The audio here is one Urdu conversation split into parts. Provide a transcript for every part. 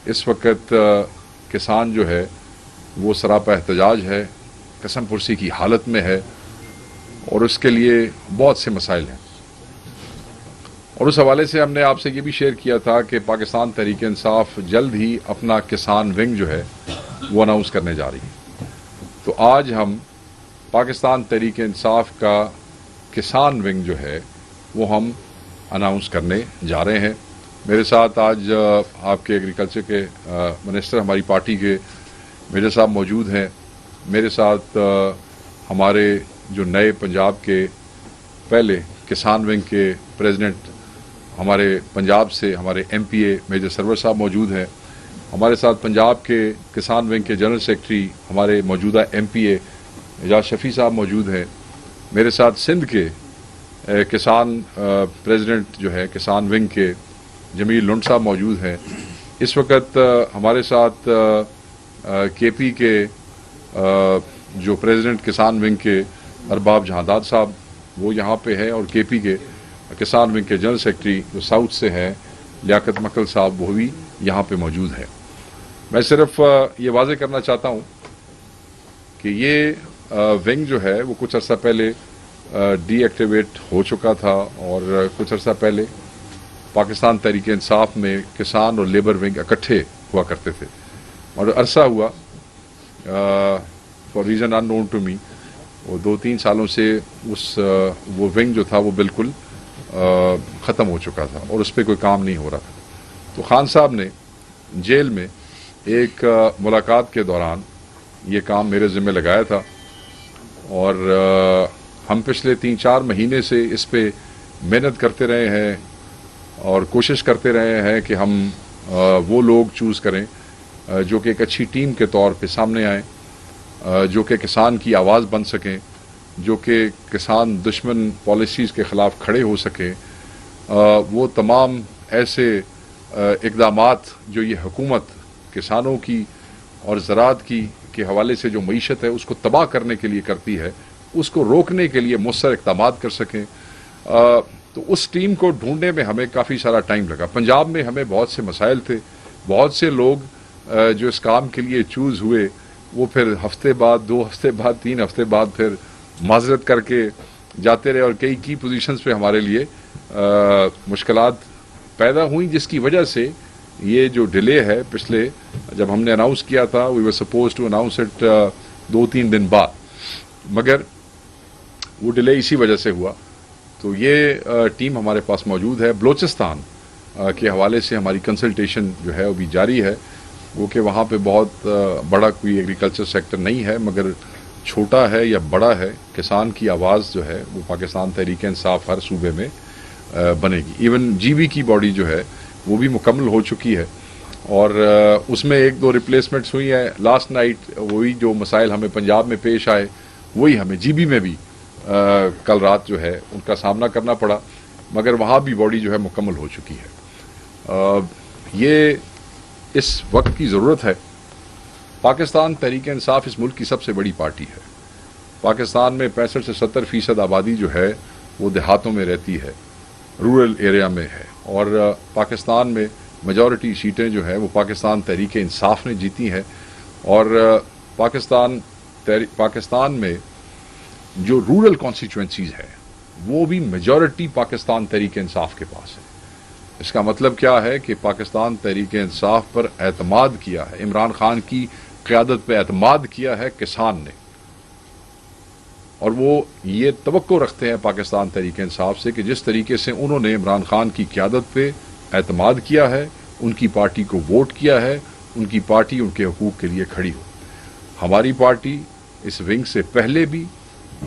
اس وقت کسان جو ہے وہ سراپا احتجاج ہے، قسم پرسی کی حالت میں ہے، اور اس کے لیے بہت سے مسائل ہیں۔ اور اس حوالے سے ہم نے آپ سے یہ بھی شیئر کیا تھا کہ پاکستان تحریک انصاف جلد ہی اپنا کسان ونگ جو ہے وہ اناؤنس کرنے جا رہی ہے۔ تو آج ہم پاکستان تحریک انصاف کا کسان ونگ جو ہے وہ ہم اناؤنس کرنے جا رہے ہیں۔ میرے ساتھ آج آپ کے ایگریکلچر کے منسٹر ہماری پارٹی کے میجر صاحب موجود ہیں، میرے ساتھ ہمارے جو نئے پنجاب کے پہلے کسان ونگ کے پریزیڈنٹ ہمارے پنجاب سے ہمارے ایم پی اے میجر سرور صاحب موجود ہیں، ہمارے ساتھ پنجاب کے کسان ونگ کے جنرل سیکرٹری ہمارے موجودہ ایم پی اے اعجاز شفیع صاحب موجود ہیں، میرے ساتھ سندھ کے کسان پریزیڈنٹ جو ہے کسان ونگ کے جمیل لنڈ صاحب موجود ہیں۔ اس وقت ہمارے ساتھ کے پی کے جو پریزیڈنٹ کسان ونگ کے ارباب جہانداد صاحب وہ یہاں پہ ہے، اور کے پی کے کسان ونگ کے جنرل سیکرٹری جو ساؤتھ سے ہیں لیاقت مکل صاحب وہ بھی یہاں پہ موجود ہیں۔ میں صرف یہ واضح کرنا چاہتا ہوں کہ یہ ونگ جو ہے وہ کچھ عرصہ پہلے ڈی ایکٹیویٹ ہو چکا تھا، اور کچھ عرصہ پہلے پاکستان تحریک انصاف میں کسان اور لیبر ونگ اکٹھے ہوا کرتے تھے، اور عرصہ ہوا for reason unknown to me, وہ 2-3 سالوں سے وہ ونگ جو تھا وہ بالکل ختم ہو چکا تھا اور اس پہ کوئی کام نہیں ہو رہا تھا۔ تو خان صاحب نے جیل میں ایک ملاقات کے دوران یہ کام میرے ذمہ لگایا تھا، اور ہم پچھلے 3-4 مہینے سے اس پہ محنت کرتے رہے ہیں اور کوشش کرتے رہے ہیں کہ ہم وہ لوگ چوز کریں جو کہ ایک اچھی ٹیم کے طور پہ سامنے آئیں، جو کہ کسان کی آواز بن سکیں، جو کہ کسان دشمن پالیسیز کے خلاف کھڑے ہو سکیں۔ وہ تمام ایسے اقدامات جو یہ حکومت کسانوں کی اور زراعت کی کے حوالے سے جو معیشت ہے اس کو تباہ کرنے کے لیے کرتی ہے، اس کو روکنے کے لیے مؤثر اقدامات کر سکیں۔ تو اس ٹیم کو ڈھونڈنے میں ہمیں کافی سارا ٹائم لگا۔ پنجاب میں ہمیں بہت سے مسائل تھے، بہت سے لوگ جو اس کام کے لیے چوز ہوئے وہ پھر ہفتے بعد 2 ہفتے بعد 3 ہفتے بعد پھر معذرت کر کے جاتے رہے، اور کئی کی پوزیشنز پہ ہمارے لیے مشکلات پیدا ہوئیں، جس کی وجہ سے یہ جو ڈیلے ہے پچھلے جب ہم نے اناؤنس کیا تھا وی ور سپوز ٹو اناؤنس اٹ 2-3 دن بعد، مگر وہ ڈیلے اسی وجہ سے ہوا۔ تو یہ ٹیم ہمارے پاس موجود ہے۔ بلوچستان کے حوالے سے ہماری کنسلٹیشن جو ہے وہ بھی جاری ہے، وہ کہ وہاں پہ بہت بڑا کوئی ایگریکلچر سیکٹر نہیں ہے، مگر چھوٹا ہے یا بڑا ہے، کسان کی آواز جو ہے وہ پاکستان تحریک انصاف ہر صوبے میں بنے گی۔ ایون جی بی کی باڈی جو ہے وہ بھی مکمل ہو چکی ہے، اور اس میں 1-2 ریپلیسمنٹس ہوئی ہیں۔ لاسٹ نائٹ وہی جو مسائل ہمیں پنجاب میں پیش آئے وہی ہمیں جی بی میں بھی کل رات جو ہے ان کا سامنا کرنا پڑا، مگر وہاں بھی باڈی جو ہے مکمل ہو چکی ہے۔ یہ اس وقت کی ضرورت ہے۔ پاکستان تحریک انصاف اس ملک کی سب سے بڑی پارٹی ہے۔ پاکستان میں 65 سے 70% آبادی جو ہے وہ دیہاتوں میں رہتی ہے، رورل ایریا میں ہے، اور پاکستان میں میجورٹی سیٹیں جو ہیں وہ پاکستان تحریک انصاف نے جیتی ہیں، اور پاکستان میں جو رورل کانسٹیچوئنسیز ہیں وہ بھی میجورٹی پاکستان تحریک انصاف کے پاس ہے۔ اس کا مطلب کیا ہے کہ پاکستان تحریک انصاف پر اعتماد کیا ہے، عمران خان کی قیادت پہ اعتماد کیا ہے کسان نے، اور وہ یہ توقع رکھتے ہیں پاکستان تحریک انصاف سے کہ جس طریقے سے انہوں نے عمران خان کی قیادت پہ اعتماد کیا ہے، ان کی پارٹی کو ووٹ کیا ہے، ان کی پارٹی ان کے حقوق کے لیے کھڑی ہو۔ ہماری پارٹی اس ونگ سے پہلے بھی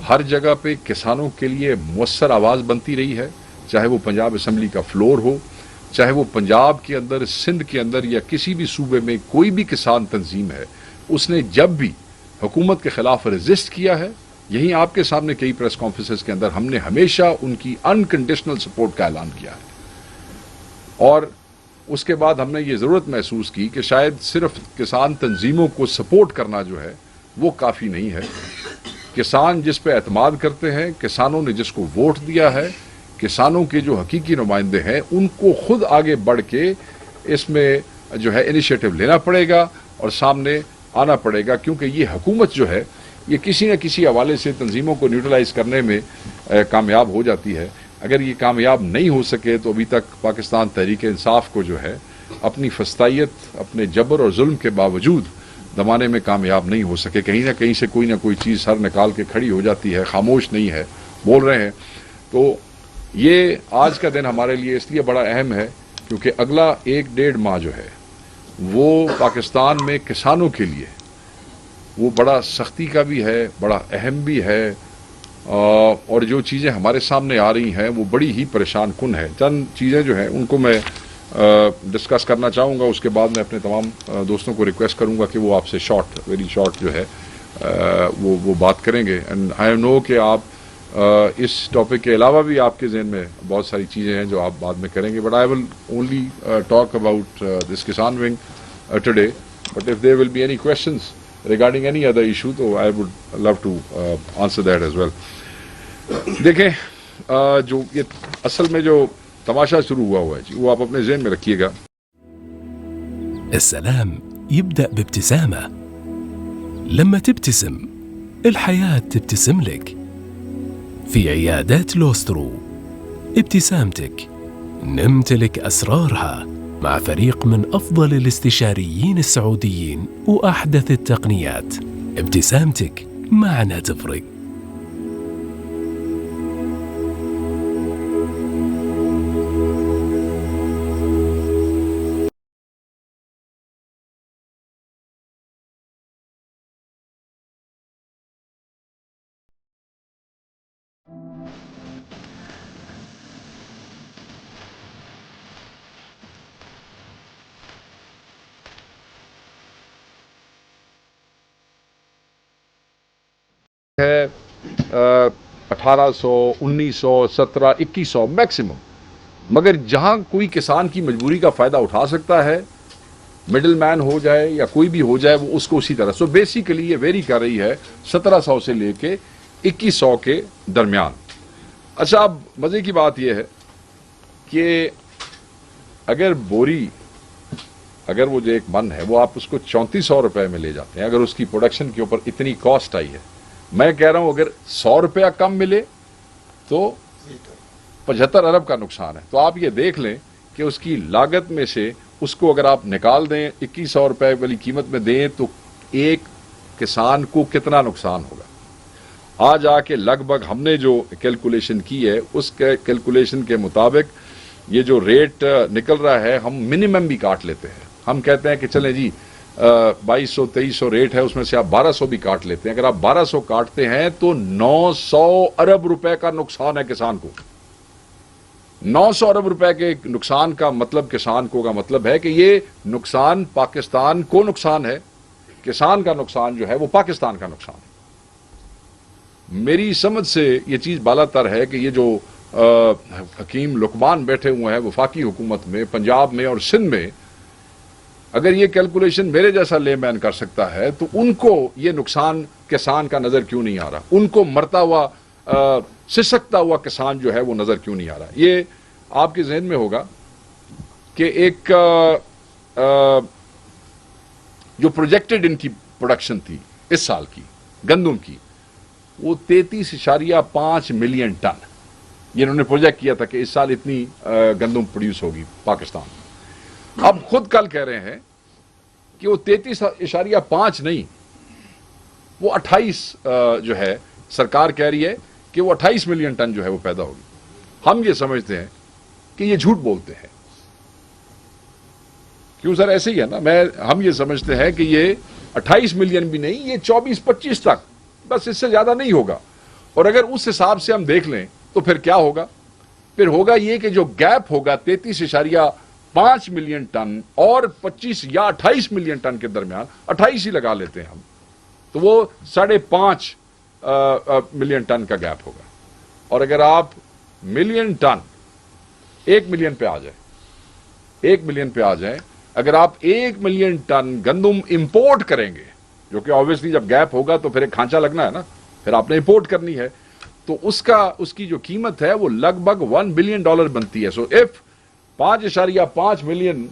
ہر جگہ پہ کسانوں کے لیے مؤثر آواز بنتی رہی ہے، چاہے وہ پنجاب اسمبلی کا فلور ہو، چاہے وہ پنجاب کے اندر، سندھ کے اندر، یا کسی بھی صوبے میں کوئی بھی کسان تنظیم ہے، اس نے جب بھی حکومت کے خلاف ریزسٹ کیا ہے، یہیں آپ کے سامنے کئی پریس کانفرنسز کے اندر ہم نے ہمیشہ ان کی انکنڈیشنل سپورٹ کا اعلان کیا ہے۔ اور اس کے بعد ہم نے یہ ضرورت محسوس کی کہ شاید صرف کسان تنظیموں کو سپورٹ کرنا جو ہے وہ کافی نہیں ہے۔ کسان جس پہ اعتماد کرتے ہیں، کسانوں نے جس کو ووٹ دیا ہے، کسانوں کے جو حقیقی نمائندے ہیں، ان کو خود آگے بڑھ کے اس میں جو ہے انیشیٹو لینا پڑے گا اور سامنے آنا پڑے گا، کیونکہ یہ حکومت جو ہے یہ کسی نہ کسی حوالے سے تنظیموں کو نیوٹرلائز کرنے میں کامیاب ہو جاتی ہے۔ اگر یہ کامیاب نہیں ہو سکے تو ابھی تک پاکستان تحریک انصاف کو جو ہے اپنی فسطائیت، اپنے جبر اور ظلم کے باوجود دمانے میں کامیاب نہیں ہو سکے۔ کہیں نہ کہیں سے کوئی نہ کوئی چیز سر نکال کے کھڑی ہو جاتی ہے، خاموش نہیں ہے، بول رہے ہیں۔ تو یہ آج کا دن ہمارے لیے اس لیے بڑا اہم ہے کیونکہ اگلا 1-1.5 ماہ جو ہے وہ پاکستان میں کسانوں کے لیے وہ بڑا سختی کا بھی ہے، بڑا اہم بھی ہے، اور جو چیزیں ہمارے سامنے آ رہی ہیں وہ بڑی ہی پریشان کن ہے۔ چند چیزیں جو ہیں ان کو میں ڈسکس کرنا چاہوں گا، اس کے بعد میں اپنے تمام دوستوں کو ریکویسٹ کروں گا کہ وہ آپ سے ویری شارٹ جو ہے وہ بات کریں گے۔ اینڈ آئی نو کہ آپ اس ٹاپک کے علاوہ بھی آپ کے ذہن میں بہت ساری چیزیں ہیں جو آپ بعد میں کریں گے، but I will only talk about this kisan wing today, but if there will be any questions regarding any other issue تو I would love to answer that as well. دیکھیں جو یہ اصل میں جو تماشا شروع ہوا ہے جی وہ آپ اپنے ذہن میں رکھیے گا۔ السلام يبدأ بابتسامة. لما تبتسم الحياة تبتسم لك. في عيادات لوسترو ابتسامتك نمتلك أسرارها مع فريق من أفضل الاستشاريين السعوديين وأحدث التقنيات. ابتسامتك معنا تفرق. ہے 1800 1900 1700 2100 میکسیمم، مگر جہاں کوئی کسان کی مجبوری کا فائدہ اٹھا سکتا ہے، مڈل مین ہو جائے یا کوئی بھی ہو جائے، وہ اس کو اسی طرح سو بیسیکلی یہ ویری کر رہی ہے 1700 سے لے کے 2100 کے درمیان۔ اچھا اب مزے کی بات یہ ہے کہ اگر بوری، اگر وہ جو ایک من ہے وہ آپ اس کو 3400 روپے میں لے جاتے ہیں، اگر اس کی پروڈکشن کے اوپر اتنی کاسٹ آئی ہے، میں کہہ رہا ہوں اگر 100 روپیہ کم ملے تو 75 ارب کا نقصان ہے۔ تو آپ یہ دیکھ لیں کہ اس کی لاگت میں سے اس کو اگر آپ نکال دیں 2100 روپے والی قیمت میں دیں تو ایک کسان کو کتنا نقصان ہوگا۔ آج آ کے لگ بھگ ہم نے جو کیلکولیشن کی ہے اس کے کیلکولیشن کے مطابق یہ جو ریٹ نکل رہا ہے ہم منیمم بھی کاٹ لیتے ہیں۔ ہم کہتے ہیں کہ چلیں جی 2200 2300 ریٹ ہے، اس میں سے آپ 1200 بھی کاٹ لیتے ہیں۔ اگر آپ 1200 کاٹتے ہیں تو 900 ارب روپے کا نقصان ہے کسان کو۔ 900 ارب روپے کے نقصان کا مطلب کسان کو کا مطلب ہے کہ یہ نقصان پاکستان کو نقصان ہے، کسان کا نقصان جو ہے وہ پاکستان کا نقصان ہے۔ میری سمجھ سے یہ چیز بالا تر ہے کہ یہ جو حکیم لقمان بیٹھے ہوئے ہیں وفاقی حکومت میں، پنجاب میں اور سندھ میں، اگر یہ کیلکولیشن میرے جیسا لے مین کر سکتا ہے تو ان کو یہ نقصان کسان کا نظر کیوں نہیں آ رہا، ان کو مرتا ہوا سسکتا ہوا کسان جو ہے وہ نظر کیوں نہیں آ رہا۔ یہ آپ کے ذہن میں ہوگا کہ ایک جو پروجیکٹڈ ان کی پروڈکشن تھی اس سال کی گندم کی، وہ 33.5 ملین ٹن یہ انہوں نے پروجیکٹ کیا تھا کہ اس سال اتنی گندم پروڈیوس ہوگی پاکستان۔ اب خود کل کہہ رہے ہیں کہ وہ 33.5 نہیں، وہ 28 جو ہے سرکار کہہ رہی ہے کہ وہ 28 ملین ٹن جو ہے وہ پیدا ہوگی۔ ہم یہ سمجھتے ہیں کہ یہ جھوٹ بولتے ہیں۔ کیوں سر؟ ایسے ہی ہے نا، ہم یہ سمجھتے ہیں کہ یہ 28 ملین بھی نہیں، یہ 24-25 تک، بس اس سے زیادہ نہیں ہوگا۔ اور اگر اس حساب سے ہم دیکھ لیں تو پھر کیا ہوگا؟ پھر ہوگا یہ کہ جو گیپ ہوگا 33.5 ملین ٹن اور 25 یا 28 ملین ٹن کے درمیان، 28 ہی لگا لیتے ہیں ہم، تو وہ 5.5 ملین ٹن کا گیپ ہوگا۔ اور اگر آپ ملین ٹن 1 ملین پہ آ جائیں، 1 ملین پہ آ جائیں، اگر آپ 1 ملین ٹن گندم امپورٹ کریں گے، جو کہ آبویسلی جب گیپ ہوگا تو پھر ایک کھانچہ لگنا ہے نا، پھر آپ نے امپورٹ کرنی ہے، تو اس کی جو قیمت ہے وہ لگ بھگ $1 بلین بنتی ہے۔ سو اف 5.5 ملین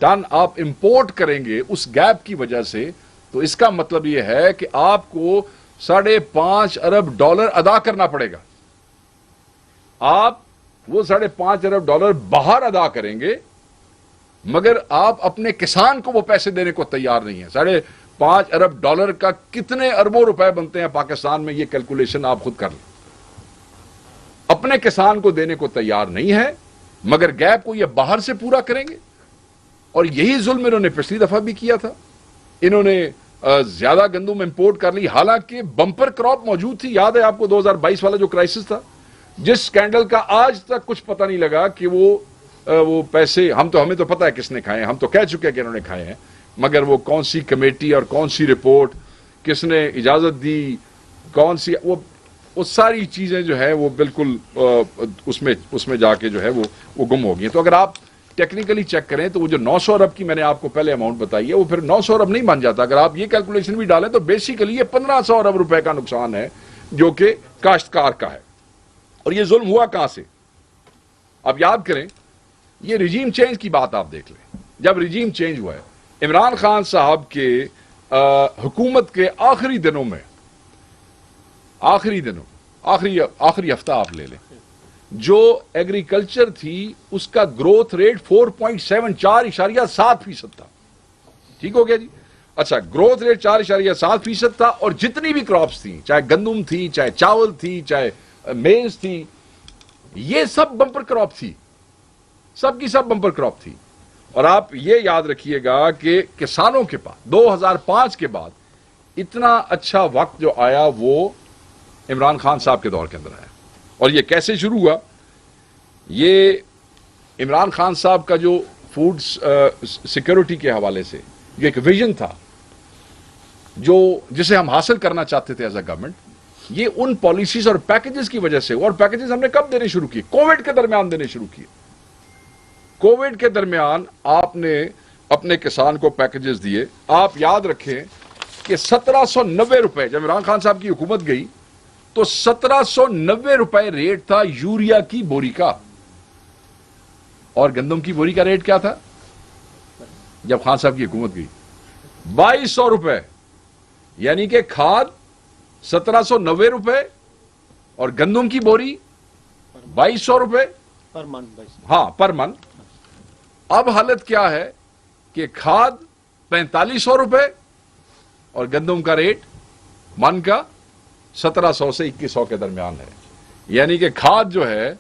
ٹن آپ امپورٹ کریں گے اس گیپ کی وجہ سے، تو اس کا مطلب یہ ہے کہ آپ کو $5.5 ارب ادا کرنا پڑے گا. آپ وہ $5.5 ارب باہر ادا کریں گے، مگر آپ اپنے کسان کو وہ پیسے دینے کو تیار نہیں ہیں. $5.5 ارب کا کتنے اربوں روپے بنتے ہیں پاکستان میں، یہ کیلکولیشن آپ خود کر لیں. اپنے کسان کو دینے کو تیار نہیں ہے، مگر گیپ کو یہ باہر سے پورا کریں گے. اور یہی ظلم انہوں نے پچھلی دفعہ بھی کیا تھا. انہوں نے زیادہ گندم امپورٹ کر لی، حالانکہ بمپر کراپ موجود تھی. یاد ہے آپ کو 2022 والا جو کرائسس تھا، جس سکینڈل کا آج تک کچھ پتہ نہیں لگا کہ وہ پیسے ہمیں تو پتہ ہے کس نے کھائے ہیں، ہم تو کہہ چکے کہ انہوں نے کھائے ہیں، مگر وہ کون سی کمیٹی اور کون سی رپورٹ، کس نے اجازت دی، کون سی، وہ ساری چیزیں جو ہے وہ بالکل اس میں جا کے جو ہے وہ گم ہو گئی ہیں. تو اگر آپ ٹیکنیکلی چیک کریں تو وہ جو 900 ارب کی میں نے آپ کو پہلے اماؤنٹ بتائی ہے، وہ پھر 900 ارب نہیں بن جاتا. اگر آپ یہ کیلکولیشن بھی ڈالیں تو بیسیکلی یہ 1500 ارب روپے کا نقصان ہے جو کہ کاشتکار کا ہے. اور یہ ظلم ہوا کہاں سے؟ اب یاد کریں، یہ رجیم چینج کی بات آپ دیکھ لیں. جب رجیم چینج ہوا ہے، عمران خان صاحب کے حکومت کے آخری دنوں میں، آخری ہفتہ آپ لے لیں، جو ایگریکلچر تھی اس کا گروتھ ریٹ 4.7% تھا. ٹھیک ہو گیا جی؟ اچھا، گروتھ ریٹ 4.7% تھا، اور جتنی بھی کراپس تھیں، چاہے گندم تھی، چاہے چاول تھی، چاہے میز تھی، یہ سب بمپر کراپ تھی، سب کی سب بمپر کراپ تھی. اور آپ یہ یاد رکھیے گا کہ کسانوں کے پاس 2005 کے بعد اتنا اچھا وقت جو آیا وہ عمران خان صاحب کے دور کے اندر آیا. اور یہ کیسے شروع ہوا؟ یہ عمران خان صاحب کا جو فوڈ سیکورٹی کے حوالے سے جو ایک ویژن تھا، جسے ہم حاصل کرنا چاہتے تھے ایز اے گورنمنٹ، یہ ان پالیسیز اور پیکیجز کی وجہ سے. اور پیکیجز ہم نے کب دینے شروع کیے؟ کووڈ کے درمیان دینے شروع کیے. کووڈ کے درمیان آپ نے اپنے کسان کو پیکیجز دیے. آپ یاد رکھیں کہ 1790 روپے جب عمران خان صاحب کی حکومت گئی تو 1790 روپے ریٹ تھا یوریا کی بوری کا. اور گندم کی بوری کا ریٹ کیا تھا جب خان صاحب کی حکومت گئی؟ 2200 روپے. یعنی کہ کھاد 1790 روپے اور گندم کی بوری 2200 روپے پر من. ہاں، پر من. اب حالت کیا ہے کہ کھاد 4500 روپے اور گندم کا ریٹ من کا 1700 سے 2100 کے درمیان ہے. یعنی کہ کھاد جو ہے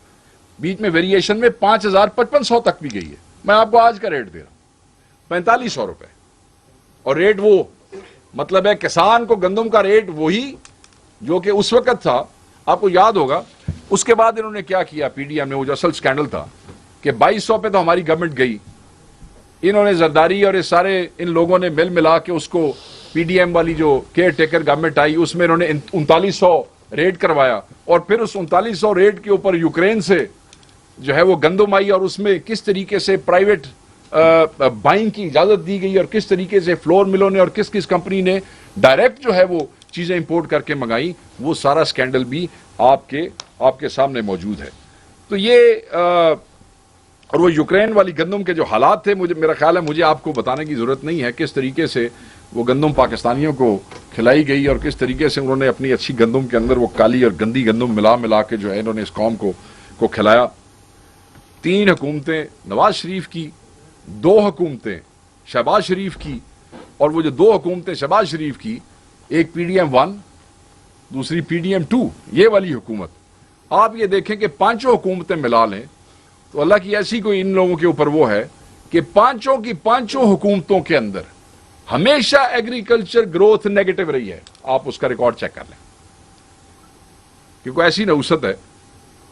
بیچ میں ویریشن میں 5500 تک بھی گئی ہے. میں آپ کو آج کا ریٹ دے رہا ہوں 4500 روپے. اور ریٹ وہ مطلب ہے کسان کو گندم کا ریٹ وہی جو کہ اس وقت تھا. آپ کو یاد ہوگا اس کے بعد انہوں نے کیا کیا پی ڈی ایم نے، وہ جو اصل سکینڈل تھا کہ 2200 پہ تو ہماری گورنمنٹ گئی. انہوں نے زرداری اور سارے ان لوگوں نے ملا کے اس کو پی ڈی ایم والی جو کیئر ٹیکر گورنمنٹ آئی اس میں انہوں نے 3900 ریٹ کروایا. اور پھر اس 3900 ریٹ کے اوپر یوکرین سے جو ہے وہ گندم آئی، اور اس میں کس طریقے سے پرائیویٹ بائنگ کی اجازت دی گئی اور کس طریقے سے فلور ملوں نے اور کس کمپنی نے ڈائریکٹ جو ہے وہ چیزیں امپورٹ کر کے منگائی، وہ سارا سکینڈل بھی آپ کے سامنے موجود ہے. تو یہ اور وہ یوکرین والی گندم کے جو حالات تھے، میرا خیال ہے مجھے آپ کو بتانے کی ضرورت نہیں ہے کس طریقے سے وہ گندم پاکستانیوں کو کھلائی گئی اور کس طریقے سے انہوں نے اپنی اچھی گندم کے اندر وہ کالی اور گندی گندم ملا کے جو ہے انہوں نے اس قوم کو کھلایا. 3 حکومتیں نواز شریف کی، 2 حکومتیں شہباز شریف کی، اور وہ جو 2 حکومتیں شہباز شریف کی، ایک پی ڈی ایم 1 دوسری پی ڈی ایم 2، یہ والی حکومت. آپ یہ دیکھیں کہ 5 حکومتیں ملا لیں تو اللہ کی ایسی کوئی ان لوگوں کے اوپر وہ ہے کہ 5 حکومتوں کے اندر ہمیشہ ایگریکلچر گروتھ نیگیٹو رہی ہے. آپ اس کا ریکارڈ چیک کر لیں، کیونکہ ایسی نحوست ہے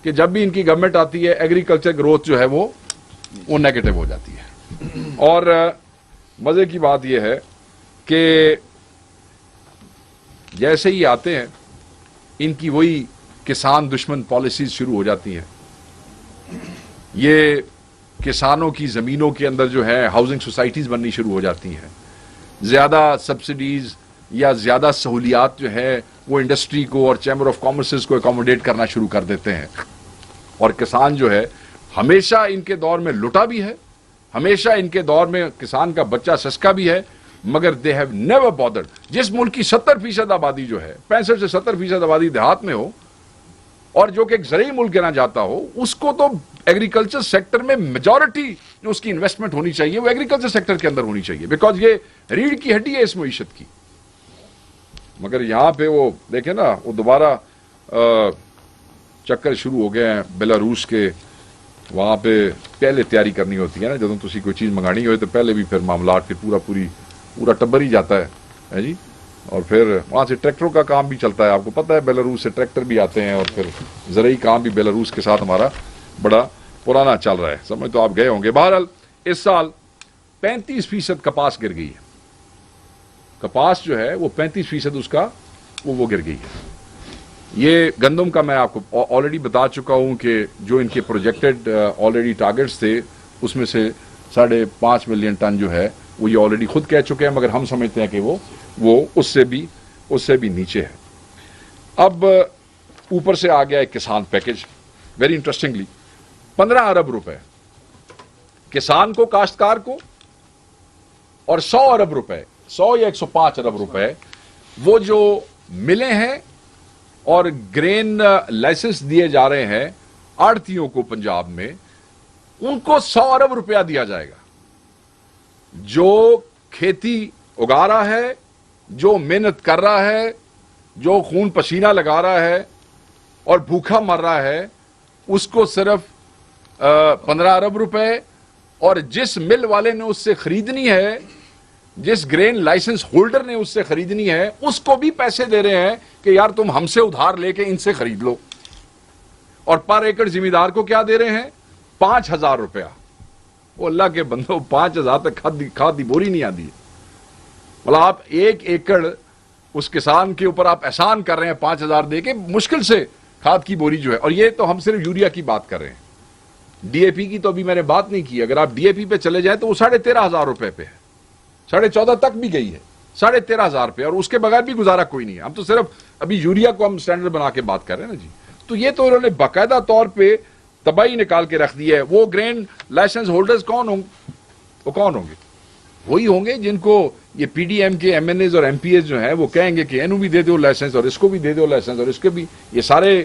کہ جب بھی ان کی گورنمنٹ آتی ہے ایگریکلچر گروتھ جو ہے وہ نیگیٹو ہو جاتی ہے. اور مزے کی بات یہ ہے کہ جیسے ہی آتے ہیں ان کی وہی کسان دشمن پالیسیز شروع ہو جاتی ہیں. یہ کسانوں کی زمینوں کے اندر جو ہے ہاؤسنگ سوسائٹیز بننی شروع ہو جاتی ہیں. زیادہ سبسڈیز یا زیادہ سہولیات جو ہے وہ انڈسٹری کو اور چیمبر آف کامرسز کو اکوموڈیٹ کرنا شروع کر دیتے ہیں. اور کسان جو ہے ہمیشہ ان کے دور میں لٹا بھی ہے ہمیشہ ان کے دور میں کسان کا بچہ سسکا بھی ہے، مگر دے ہیو نیور بادرڈ. جس ملک کی 70% آبادی جو ہے، 65 سے 70% آبادی دیہات میں ہو اور جو کہ ایک زرعی ملک گنا جاتا ہو، اس کو تو ایگریکلچر سیکٹر میں میجورٹی جو اس کی انویسٹمنٹ ہونی چاہیے وہ ایگریکلچر سیکٹر کے اندر ہونی چاہیے، بیکاز یہ ریڑھ کی ہڈی ہے اس معیشت کی. مگر یہاں پہ وہ دیکھیں نا، وہ دوبارہ چکر شروع ہو گئے ہیں بیلاروس کے. وہاں پہ پہلے تیاری کرنی ہوتی ہے نا، جب تسی کوئی چیز منگانی ہوئے تو پہلے بھی پھر معاملات کے پورا ٹبر ہی جاتا ہے جی. اور پھر وہاں سے ٹریکٹروں کا کام بھی چلتا ہے. آپ کو پتہ ہے بیلاروس سے ٹریکٹر بھی آتے ہیں، اور پھر زرعی کام بھی بیلاروس کے ساتھ ہمارا بڑا پرانا چل رہا ہے. سمجھ تو آپ گئے ہوں گے. بہرحال اس سال 35% کپاس گر گئی ہے. کپاس جو ہے وہ 35% اس کا وہ گر گئی ہے. یہ گندم کا میں آپ کو آلریڈی بتا چکا ہوں کہ جو ان کے پروجیکٹڈ آلریڈی ٹارگٹس تھے اس میں سے 5.5 ملین ٹن جو ہے وہ یہ آلریڈی خود کہہ چکے ہیں، مگر ہم سمجھتے ہیں کہ وہ اس سے بھی نیچے ہے. اب اوپر سے آ گیا ایک کسان پیکج. ویری انٹرسٹنگلی 15 ارب روپے کسان کو، کاشتکار کو، اور 100 ارب روپے، 100 یا 105 ارب روپے وہ جو ملے ہیں اور گرین لائسنس دیے جا رہے ہیں آڑتیوں کو پنجاب میں، ان کو 100 ارب روپیہ دیا جائے گا. جو کھیتی اگا رہا ہے، جو محنت کر رہا ہے، جو خون پسینہ لگا رہا ہے اور بھوکا مر رہا ہے، اس کو صرف 15 ارب روپے. اور جس مل والے نے اس سے خریدنی ہے، جس گرین لائسنس ہولڈر نے اس سے خریدنی ہے، اس کو بھی پیسے دے رہے ہیں کہ یار تم ہم سے ادھار لے کے ان سے خرید لو. اور پر ایکڑ زمیندار کو کیا دے رہے ہیں؟ 5,000 روپیہ. وہ اللہ کے بندو 5,000 تک کھاد دی بوری نہیں آتی ہے. مطلب آپ 1 ایکڑ اس کسان کے اوپر آپ احسان کر رہے ہیں 5,000 دے کے، مشکل سے کھاد کی بوری جو ہے. اور یہ تو ہم صرف یوریا کی بات کر رہے ہیں. ڈی اے پی کی تو ابھی میں نے بات نہیں کی. اگر آپ ڈی اے پی پہ چلے جائیں تو وہ 13,500 روپے پہ ہے، 14,500 تک بھی گئی ہے، 13,500 پہ. اور اس کے بغیر بھی گزارا کوئی نہیں ہے. ہم تو صرف ابھی یوریا کو ہم سٹینڈرڈ بنا کے بات کر رہے ہیں نا جی. تو یہ تو انہوں نے باقاعدہ طور پہ تباہی نکال کے رکھ دی ہے. وہ گرین لائسنس ہولڈرز کون ہوں گے؟ وہ کون ہوں گے؟ وہی ہوں گے جن کو یہ پی ڈی ایم کے ایم این ایز اور ایم پی ایز جو ہیں وہ کہیں گے کہ اینو بھی دے دو لائسنس اور اس کو بھی دے دو لائسنس اور اس کے بھی. یہ سارے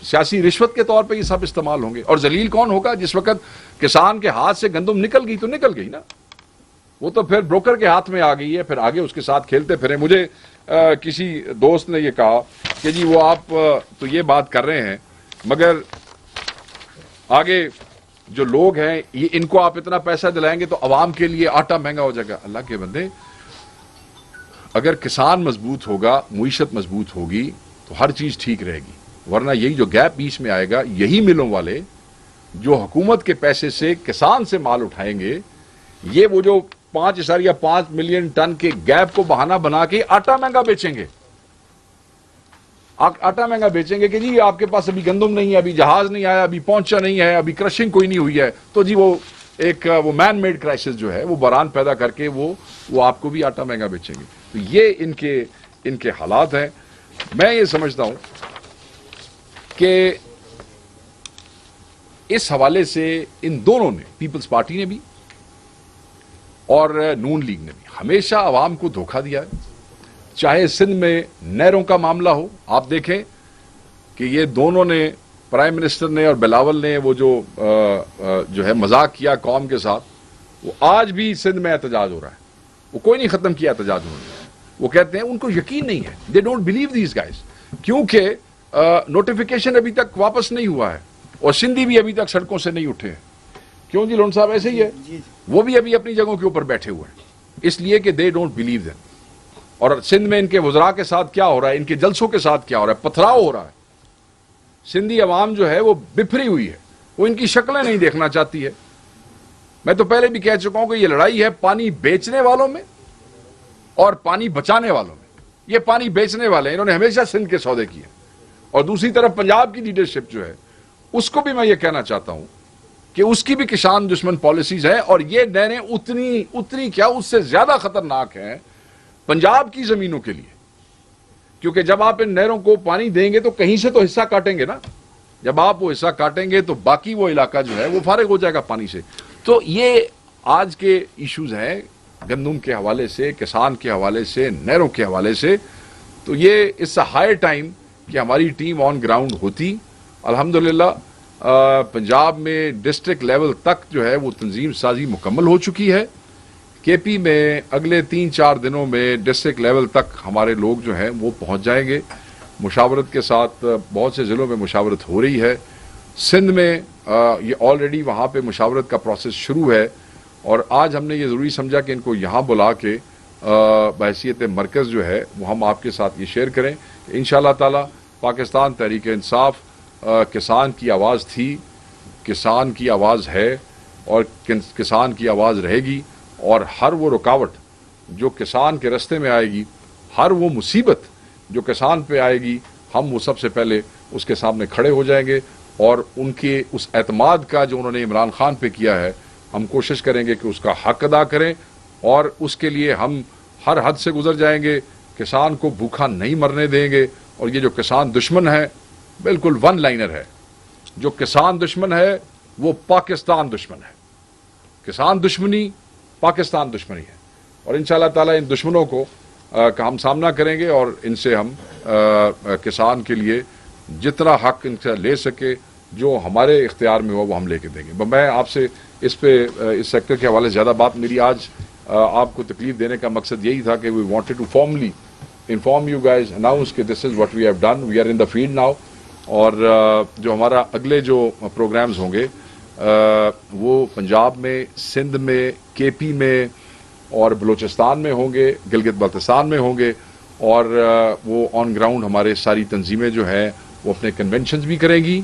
سیاسی رشوت کے طور پہ یہ سب استعمال ہوں گے. اور ذلیل کون ہوگا؟ جس وقت کسان کے ہاتھ سے گندم نکل گئی تو نکل گئی نا، وہ تو پھر بروکر کے ہاتھ میں آ گئی ہے، پھر آگے اس کے ساتھ کھیلتے پھریں. مجھے کسی دوست نے یہ کہا کہ جی وہ آپ تو یہ بات کر رہے ہیں، مگر آگے جو لوگ ہیں ان کو آپ اتنا پیسہ دلائیں گے تو عوام کے لیے آٹا مہنگا ہو جائے گا. اللہ کے بندے، اگر کسان مضبوط ہوگا، معیشت مضبوط ہوگی تو ہر چیز ٹھیک رہے گی. ورنہ یہی جو گیپ بیچ میں آئے گا، یہی ملوں والے جو حکومت کے پیسے سے کسان سے مال اٹھائیں گے، یہ وہ جو 5.5 ملین ٹن کے گیپ کو بہانہ بنا کے آٹا مہنگا بیچیں گے. آٹا مہنگا بیچیں گے کہ جی آپ کے پاس ابھی گندم نہیں ہے، ابھی جہاز نہیں آیا، ابھی پہنچا نہیں ہے، ابھی کرشنگ کوئی نہیں ہوئی ہے، تو جی وہ ایک وہ مین میڈ کرائسس جو ہے وہ بحران پیدا کر کے وہ آپ کو بھی آٹا مہنگا بیچیں گے. تو یہ ان کے حالات ہیں. میں یہ سمجھتا ہوں کہ اس حوالے سے ان دونوں نے، پیپلز پارٹی نے بھی اور نون لیگ نے بھی، ہمیشہ عوام کو دھوکہ دیا ہے. چاہے سندھ میں نہروں کا معاملہ ہو، آپ دیکھیں کہ یہ دونوں نے، پرائم منسٹر نے اور بلاول نے، وہ جو ہے مذاق کیا قوم کے ساتھ، وہ آج بھی سندھ میں احتجاج ہو رہا ہے. وہ کوئی نہیں ختم کیا احتجاج انہوں نے. وہ کہتے ہیں ان کو یقین نہیں ہے، they don't believe these guys, کیونکہ نوٹیفیکیشن ابھی تک واپس نہیں ہوا ہے اور سندھی بھی ابھی تک سڑکوں سے نہیں اٹھے ہیں. کیوں جی لون صاحب؟ ایسے ہی ہے، وہ بھی ابھی اپنی جگہوں کے اوپر بیٹھے ہوئے ہیں، اس لیے کہ دے ڈونٹ بلیو دیم. اور سندھ میں ان کے وزراء کے ساتھ کیا ہو رہا ہے، ان کے جلسوں کے ساتھ کیا ہو رہا ہے؟ پتھراؤ ہو رہا ہے. سندھی عوام جو ہے وہ بفری ہوئی ہے، وہ ان کی شکلیں نہیں دیکھنا چاہتی ہے. میں تو پہلے بھی کہہ چکا ہوں کہ یہ لڑائی ہے پانی بیچنے والوں میں اور پانی بچانے والوں میں. یہ پانی بیچنے والے ہیں، انہوں نے ہمیشہ سندھ کے سودے کیے. اور دوسری طرف پنجاب کی لیڈرشپ جو ہے، اس کو بھی میں یہ کہنا چاہتا ہوں کہ اس کی بھی کسان دشمن پالیسیز ہیں. اور یہ نہریں اتنی کیا اس سے زیادہ خطرناک ہیں پنجاب کی زمینوں کے لیے، کیونکہ جب آپ ان نہروں کو پانی دیں گے تو کہیں سے تو حصہ کاٹیں گے نا. جب آپ وہ حصہ کاٹیں گے تو باقی وہ علاقہ جو ہے وہ فارغ ہو جائے گا پانی سے. تو یہ آج کے ایشوز ہیں گندم کے حوالے سے, کسان کے حوالے سے, نہروں کے حوالے سے, تو یہ اس ہائی ٹائم کہ ہماری ٹیم آن گراؤنڈ ہوتی. الحمدللہ پنجاب میں ڈسٹرکٹ لیول تک جو ہے وہ تنظیم سازی مکمل ہو چکی ہے. کے پی میں اگلے 3-4 دنوں میں ڈسٹرکٹ لیول تک ہمارے لوگ جو ہیں وہ پہنچ جائیں گے. مشاورت کے ساتھ بہت سے ضلعوں میں مشاورت ہو رہی ہے. سندھ میں یہ آلریڈی وہاں پہ مشاورت کا پروسیس شروع ہے, اور آج ہم نے یہ ضروری سمجھا کہ ان کو یہاں بلا کے بحیثیت مرکز جو ہے وہ ہم آپ کے ساتھ یہ شیئر کریں. انشاءاللہ تعالی پاکستان تحریک انصاف کسان کی آواز تھی, کسان کی آواز ہے, اور کسان کی آواز رہے گی. اور ہر وہ رکاوٹ جو کسان کے رستے میں آئے گی, ہر وہ مصیبت جو کسان پہ آئے گی, ہم وہ سب سے پہلے اس کے سامنے کھڑے ہو جائیں گے. اور ان کے اس اعتماد کا جو انہوں نے عمران خان پہ کیا ہے, ہم کوشش کریں گے کہ اس کا حق ادا کریں, اور اس کے لیے ہم ہر حد سے گزر جائیں گے. کسان کو بھوکا نہیں مرنے دیں گے. اور یہ جو کسان دشمن ہے بالکل ون لائنر ہے. جو کسان دشمن ہے وہ پاکستان دشمن ہے. کسان دشمنی پاکستان دشمنی ہے. اور انشاءاللہ تعالی ان دشمنوں کو کا ہم سامنا کریں گے, اور ان سے ہم کسان کے لیے جتنا حق ان سے لے سکے, جو ہمارے اختیار میں ہو وہ ہم لے کے دیں گے. میں آپ سے اس پہ اس سیکٹر کے حوالے سے زیادہ بات میری آج آپ کو تکلیف دینے کا مقصد یہی تھا کہ we wanted to formally inform you guys, announce کہ this is what we have done, we are in the field now. اور جو ہمارا اگلے جو پروگرامز ہوں گے وہ پنجاب میں, سندھ میں, کے پی میں اور بلوچستان میں ہوں گے, گلگت بلتستان میں ہوں گے. اور وہ آن گراؤنڈ ہمارے ساری تنظیمیں جو ہیں وہ اپنے کنونشنز بھی کریں گی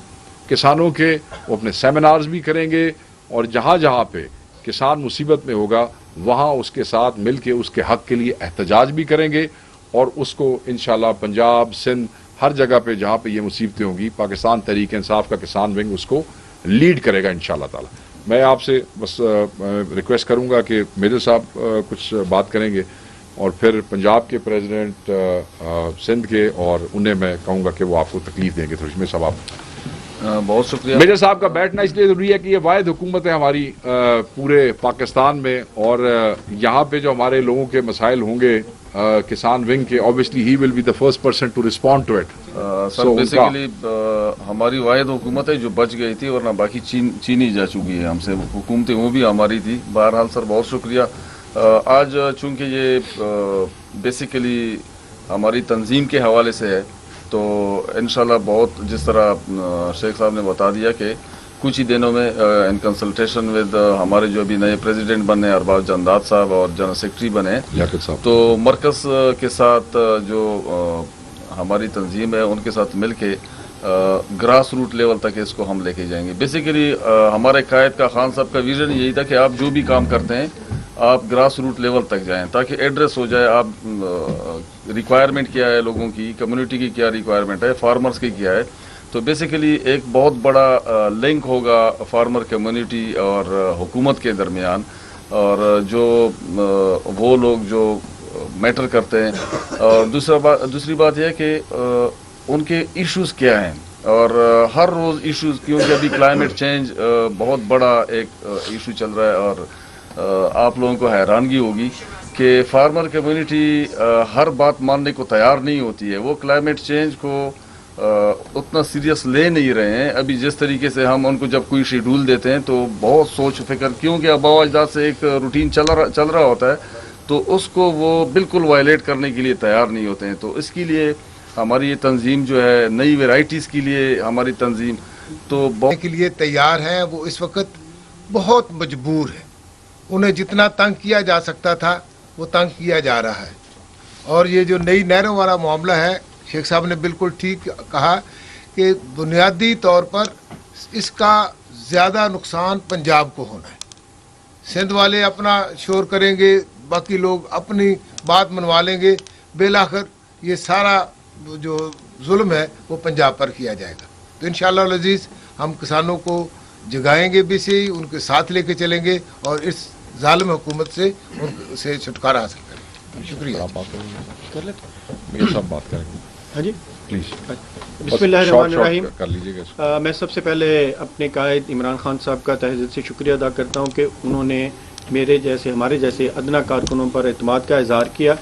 کسانوں کے, وہ اپنے سیمینارز بھی کریں گے, اور جہاں جہاں پہ کسان مصیبت میں ہوگا وہاں اس کے ساتھ مل کے اس کے حق کے لیے احتجاج بھی کریں گے. اور اس کو انشاءاللہ پنجاب, سندھ, ہر جگہ پہ جہاں پہ یہ مصیبتیں ہوں گی پاکستان تحریک انصاف کا کسان ونگ اس کو لیڈ کرے گا انشاءاللہ تعالی. میں آپ سے بس ریکویسٹ کروں گا کہ میجر صاحب کچھ بات کریں گے, اور پھر پنجاب کے پریزیڈنٹ, سندھ کے, اور انہیں میں کہوں گا کہ وہ آپ کو تکلیف دیں گے. تو میجر صاحب آپ. بہت شکریہ. میجر صاحب کا بیٹھنا اس لیے ضروری ہے کہ یہ واحد حکومت ہے ہماری پورے پاکستان میں, اور یہاں پہ جو ہمارے لوگوں کے مسائل ہوں گے کسان ونگ کے, obviously he will be the first person to respond to it. Sir basically ہماری واحد حکومت ہے جو بچ گئی تھی, ورنہ باقی چینی جا چکی ہے ہم سے حکومتیں, وہ بھی ہماری تھی. بہرحال سر بہت شکریہ. آج چونکہ یہ بیسیکلی ہماری تنظیم کے حوالے سے ہے, تو انشاءاللہ بہت جس طرح شیخ صاحب نے بتا دیا کہ کچھ ہی دنوں میں ان کنسلٹیشن ود ہمارے جو بھی نئے پریزیڈنٹ بنے ارباز جنداد صاحب اور جنرل سیکرٹری بنے, تو مرکز کے ساتھ جو ہماری تنظیم ہے ان کے ساتھ مل کے گراس روٹ لیول تک اس کو ہم لے کے جائیں گے. بیسیکلی ہمارے قائد کا, خان صاحب کا ویژن یہی تھا کہ آپ جو بھی کام کرتے ہیں آپ گراس روٹ لیول تک جائیں تاکہ ایڈریس ہو جائے آپ ریکوائرمنٹ کیا ہے لوگوں کی, کمیونٹی کی کیا ریکوائرمنٹ ہے, فارمرز کی کیا ہے. تو بیسیکلی ایک بہت بڑا لنک ہوگا فارمر کمیونٹی اور حکومت کے درمیان, اور جو وہ لوگ جو میٹر کرتے ہیں. اور دوسری بات یہ ہے کہ ان کے ایشوز کیا ہیں, اور ہر روز ایشوز, کیونکہ ابھی کلائمیٹ چینج بہت بڑا ایک ایشو چل رہا ہے, اور آپ لوگوں کو حیرانگی ہوگی کہ فارمر کمیونٹی ہر بات ماننے کو تیار نہیں ہوتی ہے. وہ کلائمیٹ چینج کو اتنا سیریس لے نہیں رہے ہیں ابھی. جس طریقے سے ہم ان کو جب کوئی شیڈول دیتے ہیں تو بہت سوچ فکر, کیونکہ آباء و اجداد سے ایک روٹین چل رہا ہوتا ہے, تو اس کو وہ بالکل وائلیٹ کرنے کے لیے تیار نہیں ہوتے ہیں. تو اس کے لیے ہماری یہ تنظیم جو ہے, نئی ویرائٹیز کے لیے ہماری تنظیم تو بہت کے لیے تیار ہیں. وہ اس وقت بہت مجبور ہے, انہیں جتنا تنگ کیا جا سکتا تھا وہ تنگ کیا جا رہا ہے. اور یہ جو نئی نہروں والا معاملہ ہے, شیخ صاحب نے بالکل ٹھیک کہا کہ بنیادی طور پر اس کا زیادہ نقصان پنجاب کو ہونا ہے. سندھ والے اپنا شور کریں گے, باقی لوگ اپنی بات منوا لیں گے, بالآخر یہ سارا جو ظلم ہے وہ پنجاب پر کیا جائے گا. تو انشاءاللہ العزیز ہم کسانوں کو جگائیں گے بھی سے, ان کے ساتھ لے کے چلیں گے, اور اس ظالم حکومت سے ان سے چھٹکارا حاصل کریں گے. شکریہ. کر لیتے صاحب بات کریں گے. ہاں جی, پلیز. بسم اللہ الرحمن الرحیم. کر لیجیے گا. میں سب سے پہلے اپنے قائد عمران خان صاحب کا تہہ دل سے شکریہ ادا کرتا ہوں کہ انہوں نے میرے جیسے ہمارے جیسے ادنا کارکنوں پر اعتماد کا اظہار کیا،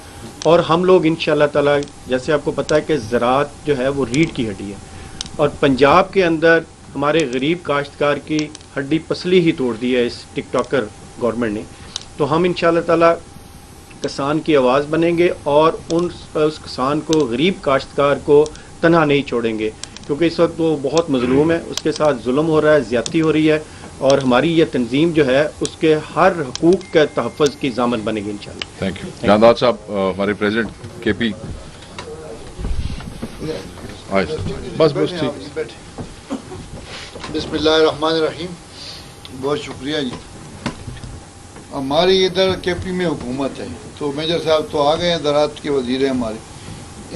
اور ہم لوگ انشاءاللہ تعالی، جیسے آپ کو پتہ ہے کہ زراعت جو ہے وہ ریڑھ کی ہڈی ہے، اور پنجاب کے اندر ہمارے غریب کاشتکار کی ہڈی پسلی ہی توڑ دی ہے اس ٹک ٹاکر گورنمنٹ نے. تو ہم انشاءاللہ تعالی کسان کی آواز بنیں گے اور اس کسان کو، غریب کاشتکار کو تنہا نہیں چھوڑیں گے، کیونکہ اس وقت وہ بہت مظلوم ہے، اس کے ساتھ ظلم ہو رہا ہے، زیادتی ہو رہی ہے، اور ہماری یہ تنظیم جو ہے اس کے ہر حقوق کے تحفظ کی ضامن بنے گی انشاءاللہ. Thank you. جانداد صاحب، ہمارے پریزیڈنٹ کے پی. بس ٹھیک. بسم اللہ الرحمن الرحیم. بہت شکریہ جی. ہماری ادھر کے پی میں حکومت ہے، تو میجر صاحب تو آ گئے ہیں، زراعت کے وزیر ہیں ہمارے.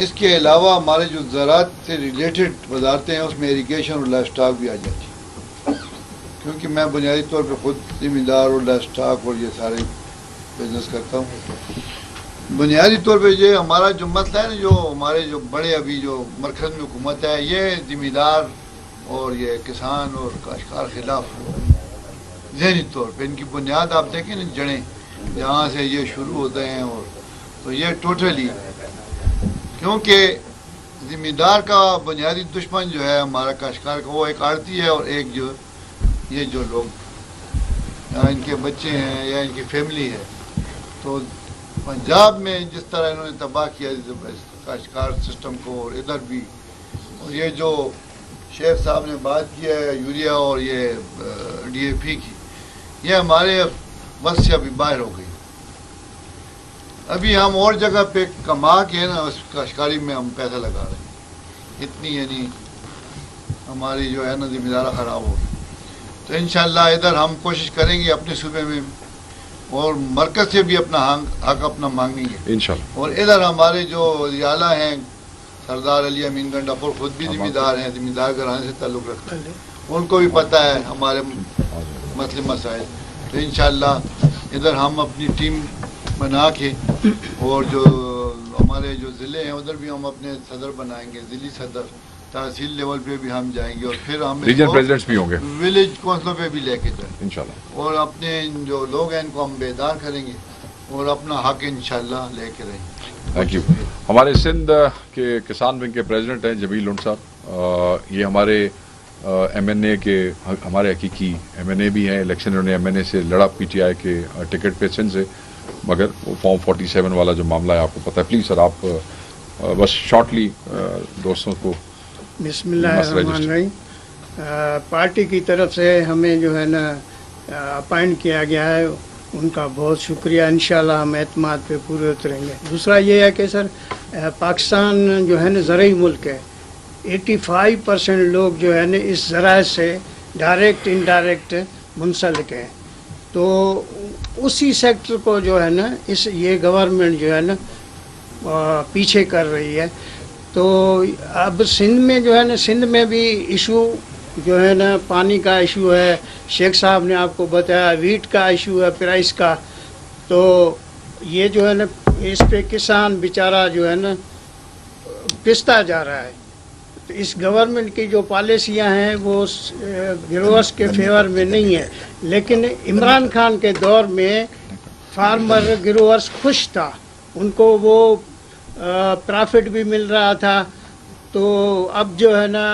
اس کے علاوہ ہمارے جو زراعت سے ریلیٹڈ وزارتیں ہیں اس میں اریگیشن اور لائف اسٹاک بھی آ جاتی ہے، کیونکہ میں بنیادی طور پہ خود زمیندار اور لائف اسٹاک اور یہ سارے بزنس کرتا ہوں. بنیادی طور پہ یہ ہمارا جو مسئلہ ہے نا، جو ہمارے جو بڑے ابھی جو مرکز میں حکومت ہے، یہ زمیندار اور یہ کسان اور کاشتکار خلاف ذہنی طور پہ. ان کی بنیاد آپ دیکھیں نا، جڑیں جہاں سے یہ شروع ہوتے ہیں، اور تو یہ ٹوٹلی، کیونکہ زمیندار کا بنیادی دشمن جو ہے ہمارا کاشتکار کا، وہ ایک آڑتی ہے، اور ایک جو یہ جو لوگ یا ان کے بچے ہیں یا ان کی فیملی ہے. تو پنجاب میں جس طرح انہوں نے تباہ کیا کاشتکار سسٹم کو، اور ادھر بھی، اور یہ جو شیخ صاحب نے بات کی ہے یوریا اور یہ ڈی اے پی کی، یہ ہمارے بس سے ابھی باہر ہو گئی. ابھی ہم اور جگہ پہ کما کے نا اس کاشتکاری میں ہم پیسہ لگا رہے ہیں، اتنی یعنی ہماری جو ہے نا زمیندارہ خراب ہو گئی. تو انشاءاللہ ادھر ہم کوشش کریں گے اپنے صوبے میں، اور مرکز سے بھی اپنا حق اپنا مانگیں گے انشاءاللہ. اور ادھر ہمارے جو وزیراء ہیں، سردار علی امین گنڈاپور خود بھی زمیندار ہیں، زمیندار گھرانے سے تعلق رکھتے ہیں، ان کو بھی پتہ ہے ہمارے مسئلے مسائل. تو انشاءاللہ ادھر ہم اپنی ٹیم بنا کے، اور جو ہمارے جو ضلع ہیں ادھر بھی ہم اپنے صدر بنائیں گے، ضلعی صدر، تحصیل لیول پہ بھی ہم جائیں گے، اور پھر ہم ریجن پریزیڈنٹس بھی ہوں گے، ولیج کونسلوں پہ بھی لے کے جائیں انشاءاللہ. اور اپنے جو لوگ ہیں ان کو ہم بیدار کریں گے، اور اپنا حق انشاءاللہ لے کے رہیں گے. Thank you. ہمارے سندھ کے کسان ونگ کے پریزیڈنٹ ہیں جمیل لنڈ صاحب. یہ ہمارے ایم این اے کے، ہمارے حقیقی ایم این اے بھی ہیں. الیکشن انہوں نے ایم این اے سے لڑا پی ٹی آئی کے ٹکٹ پہ سندھ سے، مگر وہ فارم 47 والا جو معاملہ ہے آپ کو پتہ ہے. پلیز سر آپ بس شارٹلی دوستوں کو. بسم اللہ الرحمن الرحیم. پارٹی کی طرف سے ہمیں جو ہے نا اپائنٹ کیا گیا ہے، ان کا بہت شکریہ. انشاءاللہ ہم اعتماد پہ پورے اتریں گے. دوسرا یہ ہے کہ سر پاکستان جو ہے نا زرعی ملک ہے، 85% لوگ جو ہے نا اس زراعت سے ڈائریکٹ انڈائریکٹ منسلک ہیں. تو اسی سیکٹر کو جو ہے نا یہ گورنمنٹ جو ہے نا پیچھے کر رہی ہے. تو اب سندھ میں جو ہے نا، سندھ میں بھی ایشو جو ہے نا پانی کا ایشو ہے. شیخ صاحب نے آپ کو بتایا ویٹ کا ایشو ہے، پرائس کا. تو یہ جو ہے نا اس پہ کسان بیچارہ جو ہے نا پستا جا رہا ہے. تو اس گورنمنٹ کی جو پالیسیاں ہیں وہ گروورس کے فیور میں نہیں ہے، لیکن عمران خان کے دور میں فارمر گروورس خوش تھا، ان کو وہ پرافٹ بھی مل رہا تھا. تو اب جو ہے نا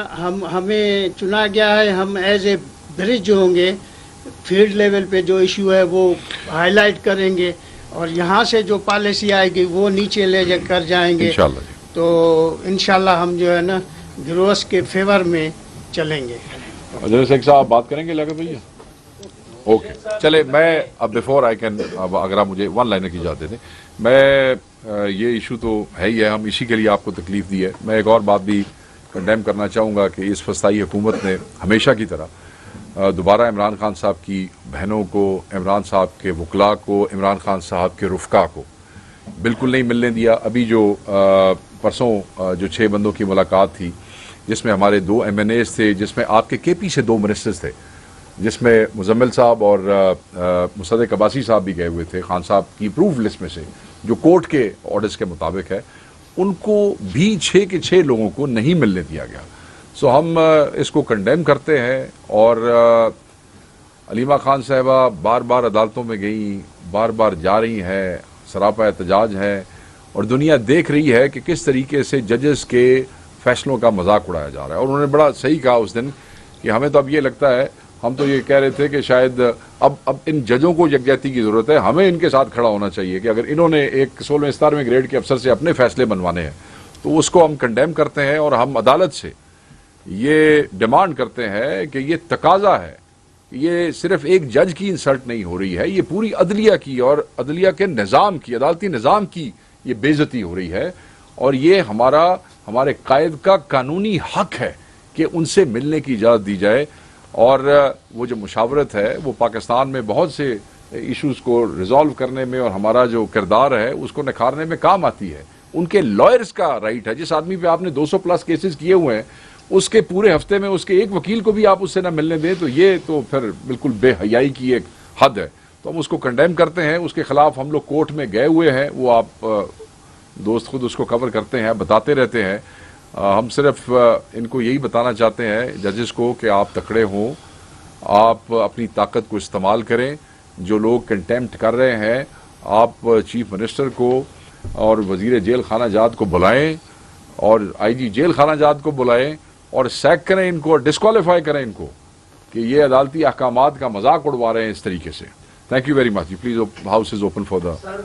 ہمیں چنا گیا ہے، ہم ایز اے برج ہوں گے، فیلڈ لیول پہ جو ایشو ہے وہ ہائی لائٹ کریں گے، اور یہاں سے جو پالیسی آئے گی وہ نیچے لے جا کر جائیں گے. تو انشاءاللہ ہم جو ہے نا گروس کے فیور میں چلیں گے. شیخ صاحب بات کریں گے لیاقت بھیا؟ اوکے چلے. میں اب بیفور آئی کین، اب اگر آپ مجھے ون لائنر کی اجازت دے دیں، میں یہ ایشو تو ہے ہی ہے، ہم اسی کے لیے آپ کو تکلیف دی ہے. میں ایک اور بات بھی کنڈیم کرنا چاہوں گا کہ اس فسطائی حکومت نے ہمیشہ کی طرح دوبارہ عمران خان صاحب کی بہنوں کو، عمران صاحب کے وکلاء کو، عمران خان صاحب کے رفقا کو بالکل نہیں ملنے دیا. ابھی جو پرسوں جو 6 بندوں کی ملاقات تھی، جس میں ہمارے 2 ایم این ایز تھے، جس میں آپ کے کے پی سے 2 منسٹرز تھے، جس میں مزمل صاحب اور مصدق عباسی صاحب بھی گئے ہوئے تھے خان صاحب کی اپرووڈ لسٹ میں سے، جو کورٹ کے آرڈرز کے مطابق ہے، ان کو بھی 6 کے 6 لوگوں کو نہیں ملنے دیا گیا. سو ہم اس کو کنڈیم کرتے ہیں، اور علیمہ خان صاحبہ بار بار عدالتوں میں گئیں، بار بار جا رہی ہیں، سراپا احتجاج ہیں، اور دنیا دیکھ رہی ہے کہ کس طریقے سے ججز کے فیصلوں کا مذاق اڑایا جا رہا ہے. اور انہوں نے بڑا صحیح کہا اس دن کہ ہمیں تو اب یہ لگتا ہے، ہم تو یہ کہہ رہے تھے کہ شاید اب ان ججوں کو یکجہتی کی ضرورت ہے، ہمیں ان کے ساتھ کھڑا ہونا چاہیے کہ اگر انہوں نے ایک 16ویں 17ویں گریڈ کے افسر سے اپنے فیصلے بنوانے ہیں تو اس کو ہم کنڈیم کرتے ہیں، اور ہم عدالت سے یہ ڈیمانڈ کرتے ہیں کہ یہ تقاضا ہے، یہ صرف ایک جج کی انسلٹ نہیں ہو رہی ہے، یہ پوری عدلیہ کی اور عدلیہ کے نظام کی، عدالتی نظام کی یہ بے عزتی ہو رہی ہے. اور یہ ہمارے قائد کا قانونی حق ہے کہ ان سے ملنے کی اجازت دی جائے. اور وہ جو مشاورت ہے وہ پاکستان میں بہت سے ایشوز کو ریزالو کرنے میں اور ہمارا جو کردار ہے اس کو نکھارنے میں کام آتی ہے. ان کے لائرز کا رائٹ ہے. جس آدمی پہ آپ نے 200+ کیسز کیے ہوئے ہیں، اس کے پورے ہفتے میں اس کے ایک وکیل کو بھی آپ اس سے نہ ملنے دیں تو یہ تو پھر بالکل بے حیائی کی ایک حد ہے. تو ہم اس کو کنڈیم کرتے ہیں. اس کے خلاف ہم لوگ کورٹ میں گئے ہوئے ہیں، وہ آپ دوست خود اس کو کور کرتے ہیں، بتاتے رہتے ہیں. ہم صرف ان کو یہی بتانا چاہتے ہیں ججز کو کہ آپ تکڑے ہوں، آپ اپنی طاقت کو استعمال کریں. جو لوگ کنٹیمپٹ کر رہے ہیں، آپ چیف منسٹر کو اور وزیر جیل خانہ جات کو بلائیں، اور آئی جی جیل خانہ جات کو بلائیں، اور سیک کریں ان کو، ڈسکوالیفائی کریں ان کو کہ یہ عدالتی احکامات کا مذاق اڑوا رہے ہیں اس طریقے سے. Thank you very much. Please house is open for the. Sir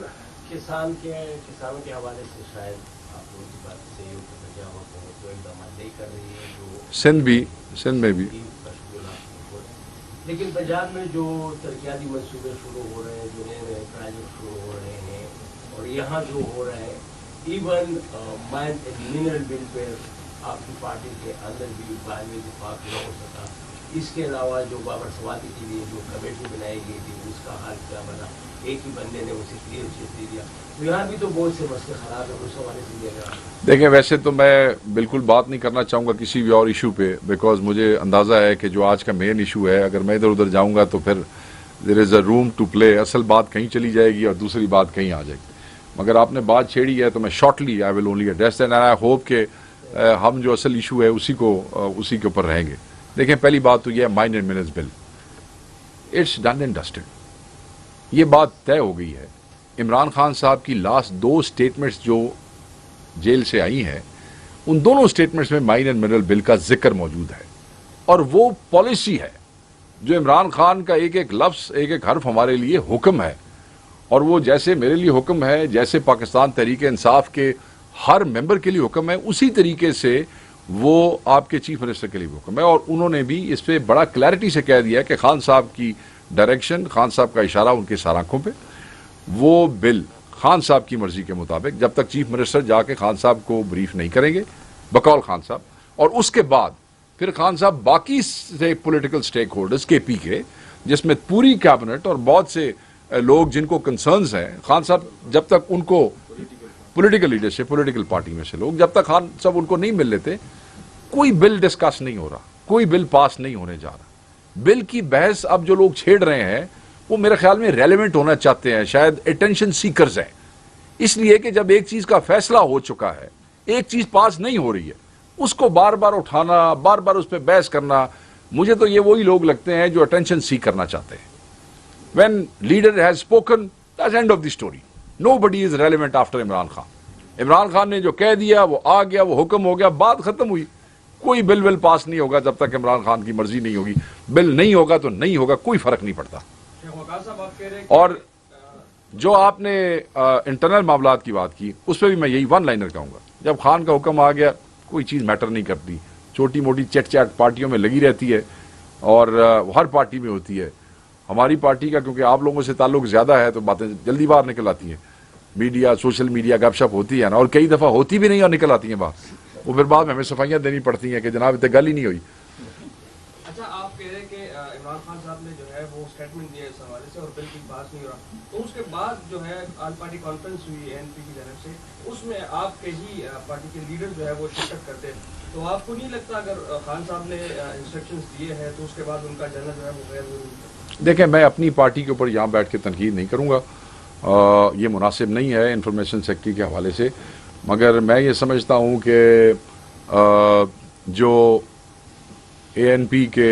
کسانوں کے حوالے سے شاید آپ لوگوں کی بات سے جو اقدامات نہیں کر رہی ہے، جو سندھ میں بھی لیکن پنجاب میں جو ترقیاتی منصوبے شروع ہو رہے ہیں، جو نئے نئے پروجیکٹ شروع ہو رہے ہیں، اور یہاں جو ہو رہا ہے ایون مائن منرل بل پہ آپ کی پارٹی کے اندر بھی باہمی اتفاق نہ ہو سکا. اس کے علاوہ جو بابر سوادی کے لیے جو کمیٹی بنائی گئی تھی اس کا حال کیا بنا، ایک ہی بندے نے اسے کلیئر چیز دے دیا. تو یہاں بھی تو بہت سے مسئلے خراب ہیں، اس حوالے سے دیا گیا. دیکھیں ویسے تو میں بالکل بات نہیں کرنا چاہوں گا کسی بھی اور ایشو پہ، بیکاز مجھے اندازہ ہے کہ جو آج کا مین ایشو ہے، اگر میں ادھر ادھر جاؤں گا تو پھر دیر از اے روم ٹو پلے. اصل بات کہیں چلی جائے گی اور دوسری بات کہیں آ جائے گی. مگر آپ نے بات چھیڑی ہے تو میں shortly I will only address and I hope کہ ہم جو اصل ایشو ہے اسی کے اوپر رہیں گے. دیکھیں پہلی بات تو یہ ہے mine and minerals bill, it's done and dusted. یہ بات طے ہو گئی ہے. عمران خان صاحب کی لاسٹ 2 سٹیٹمنٹس جو جیل سے آئی ہیں، ان دونوں سٹیٹمنٹس میں مائن اینڈ منرل بل کا ذکر موجود ہے، اور وہ پالیسی ہے جو عمران خان کا ایک ایک لفظ، ایک ایک حرف ہمارے لیے حکم ہے. اور وہ جیسے میرے لیے حکم ہے، جیسے پاکستان تحریک انصاف کے ہر ممبر کے لیے حکم ہے، اسی طریقے سے وہ آپ کے چیف منسٹر کے لیے بھی حکم ہے. اور انہوں نے بھی اس پہ بڑا کلیئرٹی سے کہہ دیا کہ خان صاحب کی ڈائریکشن، خان صاحب کا اشارہ ان کے سانخوں پہ، وہ بل خان صاحب کی مرضی کے مطابق جب تک چیف منسٹر جا کے خان صاحب کو بریف نہیں کریں گے بقول خان صاحب، اور اس کے بعد پھر خان صاحب باقی سے پولیٹیکل سٹیک ہولڈرز کے پی کے، جس میں پوری کیبنٹ اور بہت سے لوگ جن کو کنسرنز ہیں، خان صاحب جب تک ان کو پولیٹیکل لیڈرشپ، پولیٹیکل پارٹی میں سے لوگ جب تک خان صاحب ان کو نہیں مل لیتے، کوئی بل ڈسکس نہیں ہو رہا، کوئی بل پاس نہیں ہونے جا رہا. بل کی بحث اب جو لوگ چھیڑ رہے ہیں وہ میرے خیال میں ریلیونٹ ہونا چاہتے ہیں، شاید اٹینشن سیکرز ہیں. اس لیے کہ جب ایک چیز کا فیصلہ ہو چکا ہے، ایک چیز پاس نہیں ہو رہی ہے، اس کو بار بار اٹھانا، بار بار اس پہ بحث کرنا، مجھے تو یہ وہی لوگ لگتے ہیں جو اٹینشن سیک کرنا چاہتے ہیں. When leader has spoken, that's the end of the story. Nobody is relevant after Imran Khan. Imran Khan نے جو کہہ دیا وہ آ گیا، وہ حکم ہو گیا، بات ختم ہوئی. کوئی بل پاس نہیں ہوگا جب تک عمران خان کی مرضی نہیں ہوگی. بل نہیں ہوگا تو نہیں ہوگا، کوئی فرق نہیں پڑتا. اور جو آپ نے انٹرنل معاملات کی بات کی، اس پہ بھی میں یہی ون لائنر کہوں گا. جب خان کا حکم آ گیا، کوئی چیز میٹر نہیں کرتی. چھوٹی موٹی چٹ چاٹ پارٹیوں میں لگی رہتی ہے، اور ہر پارٹی میں ہوتی ہے. ہماری پارٹی کا کیونکہ آپ لوگوں سے تعلق زیادہ ہے تو باتیں جلدی باہر نکل آتی ہیں. میڈیا، سوشل میڈیا گپ شپ ہوتی ہے نا، اور کئی دفعہ ہوتی بھی نہیں اور نکل آتی ہیں باہر. وہ پھر بعد میں ہمیں صفائیاں دینی پڑتی ہیں کہ جناب اتنے گل ہی نہیں ہوئی. اچھا، آپ کہہ رہے ہیں کہ عمران خان صاحب نے جو ہے وہ اسٹیٹمنٹ دیا اس حوالے سے اور بل کی بات نہیں ہو رہا، تو اس کے بعد جو ہے آل پارٹی کانفرنس ہوئی این پی کی جانب سے، اس میں آپ کے ہی پارٹی کے لیڈر جو ہے وہ شرکت کرتے ہیں. تو آپ کو نہیں لگتا اگر خان صاحب نے انسٹرکشنز دیے ہیں تو اس کے بعد ان کا جانا جو ہے وہ غیر ضروری؟ دیکھیں، میں اپنی پارٹی کے اوپر یہاں بیٹھ کے تنقید نہیں کروں گا، یہ مناسب نہیں ہے انفارمیشن سیکرٹری کے حوالے سے. مگر میں یہ سمجھتا ہوں کہ جو اے این پی کے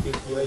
PTI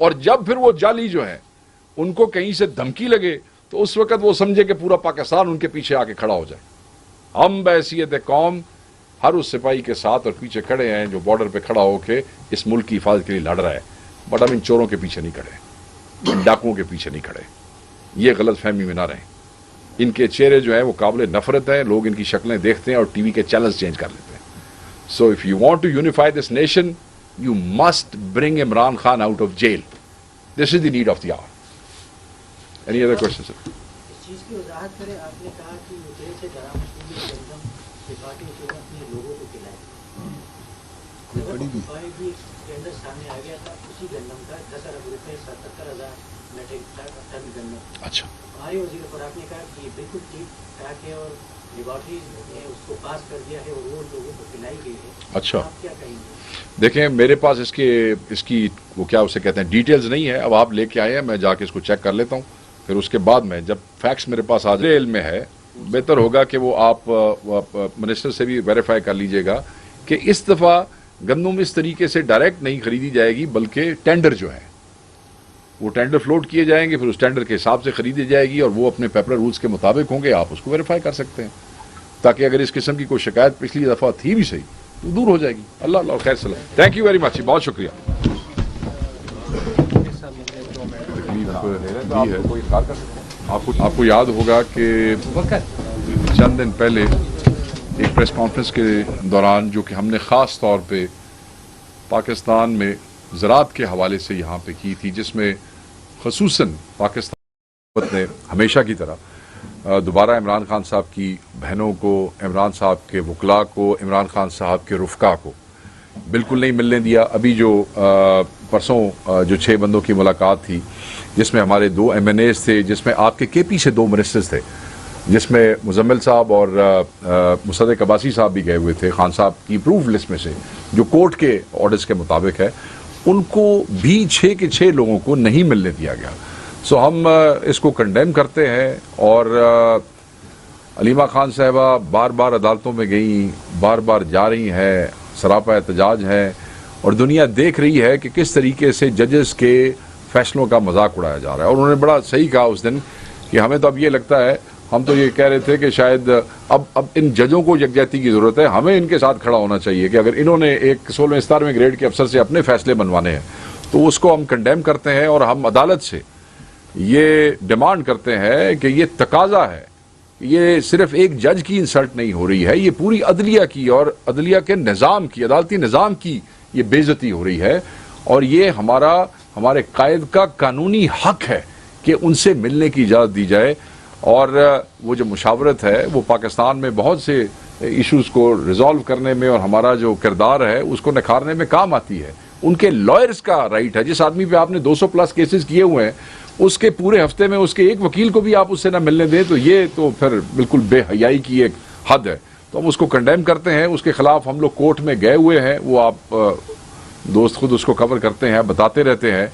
اور جب پھر وہ جعلی جو ہیں ان کو کہیں سے دھمکی لگے تو اس وقت وہ سمجھے کہ پورا پاکستان ان کے پیچھے آ کے کھڑا ہو جائے. ہم بحیثیت قوم ہر اس سپاہی کے ساتھ اور پیچھے کھڑے ہیں جو بارڈر پہ کھڑا ہو کے اس ملک کی حفاظت کے لیے لڑ رہا ہے, بٹ ہم ان چوروں کے پیچھے نہیں کھڑے, ان ڈاکوؤں کے پیچھے نہیں کھڑے. یہ غلط فہمی میں نہ رہیں. ان کے چہرے جو ہیں وہ قابل نفرت ہیں, لوگ ان کی شکلیں دیکھتے ہیں اور ٹی وی کے چینلز چینج کر لیتے ہیں. So if you want to unify this nation you must bring Imran Khan out of jail. This is the need of the hour. Any other questions, sir? اس چیز کی وضاحت کریں. آپ نے کہا کہ جیل سے برآمد ہوئی گندم پارٹی کے اپنے لوگوں کو کھلائے بھی ٹینڈر سامنے آ گیا تھا اسی گندم کا 10 ارب روپے 77,000 میٹرک ٹن گندم. اچھا, ہمارے وزیر پر آپ نے کہا کہ یہ بالکل ٹھیک ٹھاک ہے اور لیبارٹریز نے اس کو پاس کر دیا ہے اور وہ لوگوں کو پلائی گئی ہے. اچھا, آپ کیا کہیں گے؟ دیکھیں میرے پاس اس کی وہ کیا اسے کہتے ہیں ڈیٹیلز نہیں ہے. اب آپ لے کے آئے ہیں, میں جا کے اس کو چیک کر لیتا ہوں, پھر اس کے بعد میں جب فیکٹس میرے پاس آج علم میں ہے, بہتر ہوگا کہ وہ آپ منسٹر سے بھی ویریفائی کر لیجئے گا کہ اس دفعہ گندم اس طریقے سے ڈائریکٹ نہیں خریدی جائے گی, بلکہ ٹینڈر جو ہے وہ ٹینڈر فلوٹ کیے جائیں گے, پھر اس ٹینڈر کے حساب سے خریدی جائے گی اور وہ اپنے پیپر رولز کے مطابق ہوں گے. آپ اس کو ویریفائی کر سکتے ہیں تاکہ اگر اس قسم کی کوئی شکایت پچھلی دفعہ تھی بھی صحیح تو دور ہو جائے گی. اللہ اللہ خیر سلام. تھینک یو ویری مچ, بہت شکریہ. آپ کو یاد ہوگا کہ چند دن پہلے ایک پریس کانفرنس کے دوران جو کہ ہم نے خاص طور پہ پاکستان میں زراعت کے حوالے سے یہاں پہ کی تھی, جس میں خصوصاً پاکستان نے ہمیشہ کی طرح دوبارہ عمران خان صاحب کی بہنوں کو, عمران صاحب کے وکلاء کو, عمران خان صاحب کے رفقا کو بالکل نہیں ملنے دیا. ابھی جو پرسوں جو 6 بندوں کی ملاقات تھی, جس میں ہمارے 2 MNAs تھے, جس میں آپ کے KP سے 2 منسٹرز تھے, جس میں مزمل صاحب اور مصدق عباسی صاحب بھی گئے ہوئے تھے خان صاحب کی اپرووڈ لسٹ میں سے جو کورٹ کے آرڈرز کے مطابق ہے, ان کو بھی 6 کے 6 لوگوں کو نہیں ملنے دیا گیا. سو ہم اس کو کنڈیم کرتے ہیں. اور علیمہ خان صاحبہ بار بار عدالتوں میں گئیں, بار بار جا رہی ہیں, سراپا احتجاج ہیں, اور دنیا دیکھ رہی ہے کہ کس طریقے سے ججز کے فیصلوں کا مذاق اڑایا جا رہا ہے. اور انہوں نے بڑا صحیح کہا اس دن کہ ہمیں تو اب یہ لگتا ہے, ہم تو یہ کہہ رہے تھے کہ شاید اب ان ججوں کو یکجہتی کی ضرورت ہے, ہمیں ان کے ساتھ کھڑا ہونا چاہیے کہ اگر انہوں نے ایک 16ویں 17ویں گریڈ کے افسر سے اپنے فیصلے بنوانے ہیں تو اس کو ہم کنڈیم کرتے ہیں. اور ہم عدالت سے یہ ڈیمانڈ کرتے ہیں کہ یہ تقاضا ہے, یہ صرف ایک جج کی انسلٹ نہیں ہو رہی ہے, یہ پوری عدلیہ کی اور عدلیہ کے نظام کی, عدالتی نظام کی یہ بے عزتی ہو رہی ہے. اور یہ ہمارے قائد کا قانونی حق ہے کہ ان سے ملنے کی اجازت دی جائے. اور وہ جو مشاورت ہے وہ پاکستان میں بہت سے ایشوز کو ریزالو کرنے میں اور ہمارا جو کردار ہے اس کو نکھارنے میں کام آتی ہے. ان کے لائرز کا رائٹ ہے. جس آدمی پہ آپ نے 200+ کیسز کیے ہوئے ہیں, اس کے پورے ہفتے میں اس کے ایک وکیل کو بھی آپ اس سے نہ ملنے دیں تو یہ تو پھر بالکل بے حیائی کی ایک حد ہے. تو ہم اس کو کنڈیم کرتے ہیں. اس کے خلاف ہم لوگ کورٹ میں گئے ہوئے ہیں, وہ آپ دوست خود اس کو کور کرتے ہیں, بتاتے رہتے ہیں.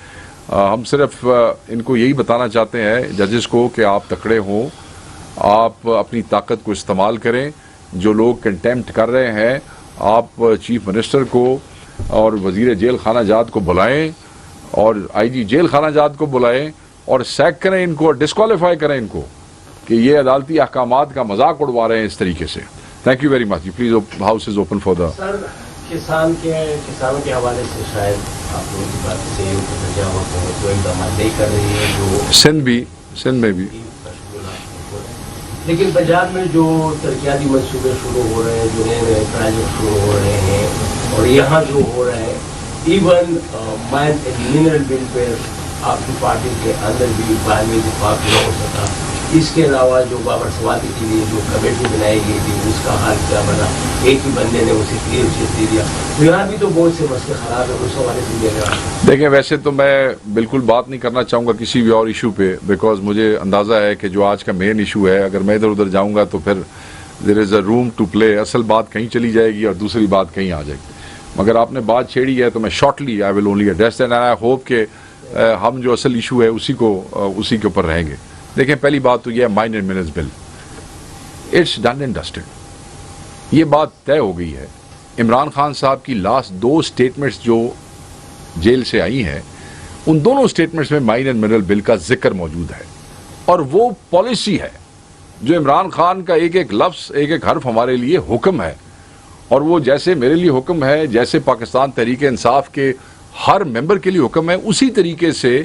ہم صرف ان کو یہی بتانا چاہتے ہیں ججز کو کہ آپ تکڑے ہوں, آپ اپنی طاقت کو استعمال کریں. جو لوگ کنٹیمپٹ کر رہے ہیں آپ چیف منسٹر کو اور وزیر جیل خانہ جات کو بلائیں اور IG جیل خانہ جات کو بلائیں اور سیک کریں ان کو, ڈسکوالیفائی کریں ان کو کہ یہ عدالتی احکامات کا مذاق اڑوا رہے ہیں اس طریقے سے. Thank you very much. Please house is open for the. Sir کسانوں کے حوالے سے شاید آپ لوگوں کی بات سے کوئی اقدامات نہیں کر رہی ہے جو سندھ میں بھی, لیکن پنجاب میں جو ترقیاتی منصوبے شروع ہو رہے ہیں, جو نئے پروجیکٹ شروع ہو رہے ہیں, اور یہاں جو ہو رہا ہے even mine and mineral bill پہ آپ کی پارٹی کے اندر بھی باہمی اتفاق نہ ہو سکا. اس کے علاوہ جو بابر سوادی کے لیے جو کمیٹی بنائی گئی تھی اس کا حال کیا بنا, ایک ہی بندے نے اسے کلیئر چیٹ دے دیا. تو یہاں بھی تو بہت سے مسئلے خراب ہیں, اس حوالے سے دیکھ رہا. دیکھیں ویسے تو میں بالکل بات نہیں کرنا چاہوں گا کسی بھی اور ایشو پہ, بیکاز مجھے اندازہ ہے کہ جو آج کا مین ایشو ہے اگر میں ادھر ادھر جاؤں گا تو پھر دیر از اے روم ٹو پلے. اصل بات کہیں چلی جائے گی اور دوسری بات کہیں آ جائے گی. مگر آپ نے بات چھیڑی ہے تو میں shortly I will only address and I hope کہ ہم جو اصل ایشو ہے اسی کے اوپر رہیں گے. دیکھیں پہلی بات تو یہ ہے mine and minerals bill, it's done and dusted. یہ بات طے ہو گئی ہے. عمران خان صاحب کی لاسٹ 2 سٹیٹمنٹس جو جیل سے آئی ہیں ان دونوں اسٹیٹمنٹس میں مائن اینڈ منرل بل کا ذکر موجود ہے، اور وہ پالیسی ہے جو عمران خان کا ایک ایک لفظ، ایک ایک حرف ہمارے لیے حکم ہے، اور وہ جیسے میرے لیے حکم ہے، جیسے پاکستان تحریک انصاف کے ہر ممبر کے لیے حکم ہے، اسی طریقے سے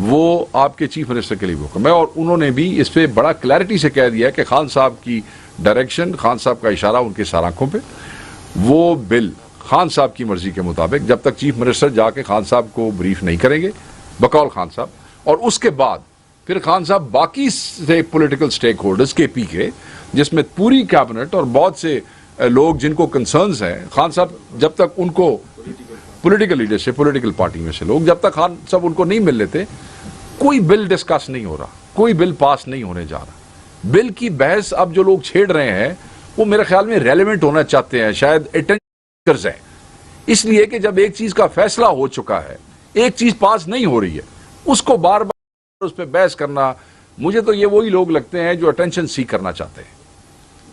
وہ آپ کے چیف منسٹر کے لیے بھی حکم ہے. اور انہوں نے بھی اس پہ بڑا کلیئرٹی سے کہہ دیا ہے کہ خان صاحب کی ڈائریکشن، خان صاحب کا اشارہ ان کے سر آنکھوں پہ، وہ بل خان صاحب کی مرضی کے مطابق جب تک چیف منسٹر جا کے خان صاحب کو بریف نہیں کریں گے بقول خان صاحب، اور اس کے بعد پھر خان صاحب باقی سے پولیٹیکل سٹیک ہولڈرز کے پی کے، جس میں پوری کیبنٹ اور بہت سے لوگ جن کو کنسرنز ہیں، خان صاحب جب تک ان کو پولیٹیکل لیڈرشپ، پولیٹیکل پارٹی میں سے لوگ جب تک خان صاحب ان کو نہیں مل لیتے، کوئی بل ڈسکس نہیں ہو رہا، کوئی بل پاس نہیں ہونے جا رہا. بل کی بحث اب جو لوگ چھیڑ رہے ہیں وہ میرے خیال میں ریلیونٹ ہونا چاہتے ہیں، شاید اٹینشنرز ہیں، اس لیے کہ جب ایک چیز کا فیصلہ ہو چکا ہے، ایک چیز پاس نہیں ہو رہی ہے، اس کو بار بار اس پہ بحث کرنا، مجھے تو یہ وہی لوگ لگتے ہیں جو اٹینشن سیک کرنا چاہتے ہیں.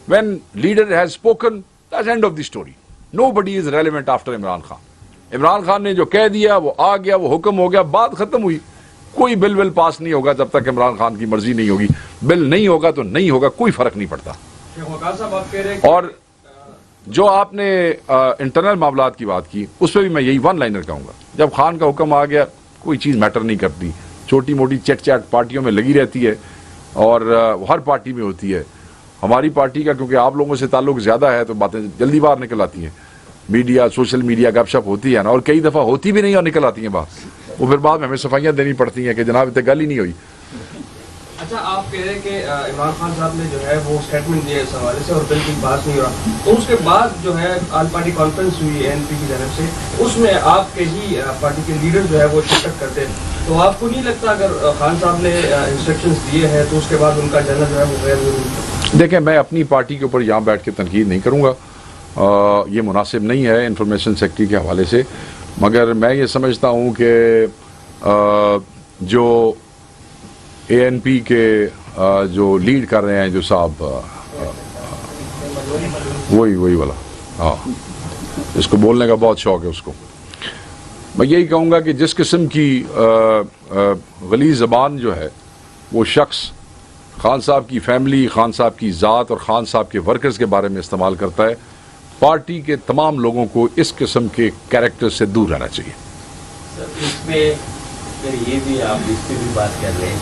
When leader has spoken, that's the end of the story. Nobody is relevant after Imran Khan. Imran Khan نے جو کہہ دیا وہ آ گیا، وہ حکم ہو گیا، بات ختم ہوئی. کوئی بل پاس نہیں ہوگا جب تک عمران خان کی مرضی نہیں ہوگی. بل نہیں ہوگا تو نہیں ہوگا، کوئی فرق نہیں پڑتا. اور جو آپ نے انٹرنل معاملات کی بات کی، اس پہ بھی میں یہی ون لائنر کہوں گا. جب خان کا حکم آ گیا، کوئی چیز میٹر نہیں کرتی، چھوٹی موٹی چٹ چاٹ پارٹیوں میں لگی رہتی ہے، اور ہر پارٹی میں ہوتی ہے. ہماری پارٹی کا کیونکہ آپ لوگوں سے تعلق زیادہ ہے تو باتیں جلدی باہر نکل آتی ہیں. میڈیا، سوشل میڈیا گپ شپ ہوتی ہے نا، اور کئی دفعہ ہوتی بھی نہیں اور نکل آتی ہیں باہر. وہ پھر بعد میں ہمیں صفائیاں دینی پڑتی ہیں کہ جناب اتنے گل ہی نہیں ہوئی. اچھا، آپ کہہ رہے ہیں کہ عمران خان صاحب نے جو ہے وہ اسٹیٹمنٹ دیا اس حوالے سے اور بل کی بات نہیں ہو رہا، تو اس کے بعد جو ہے آل پارٹی کانفرنس ہوئی ANP کی جانب سے، اس میں آپ کے ہی پارٹی کے لیڈر جو ہے وہ شرکت کرتے ہیں. تو آپ کو نہیں لگتا اگر خان صاحب نے انسٹرکشنز دیے ہیں تو اس کے بعد ان کا جانا جو ہے وہ غیر ضروری؟ دیکھیں، میں اپنی پارٹی کے اوپر یہاں بیٹھ کے تنقید نہیں کروں گا، یہ مناسب نہیں ہے انفارمیشن سیکرٹری کے حوالے سے، مگر میں یہ سمجھتا ہوں کہ جو ANP کے جو لیڈ کر رہے ہیں جو صاحب، وہی والا، ہاں، اس کو بولنے کا بہت شوق ہے اس کو. میں یہی کہوں گا کہ جس قسم کی غلیظ زبان جو ہے وہ شخص خان صاحب کی فیملی، خان صاحب کی ذات اور خان صاحب کے ورکرز کے بارے میں استعمال کرتا ہے، پارٹی کے تمام لوگوں کو اس قسم کے کیریکٹر سے دور رہنا چاہیے. سر، اس میں یہ بھی آپ اس پہ بھی بات کر رہے ہیں،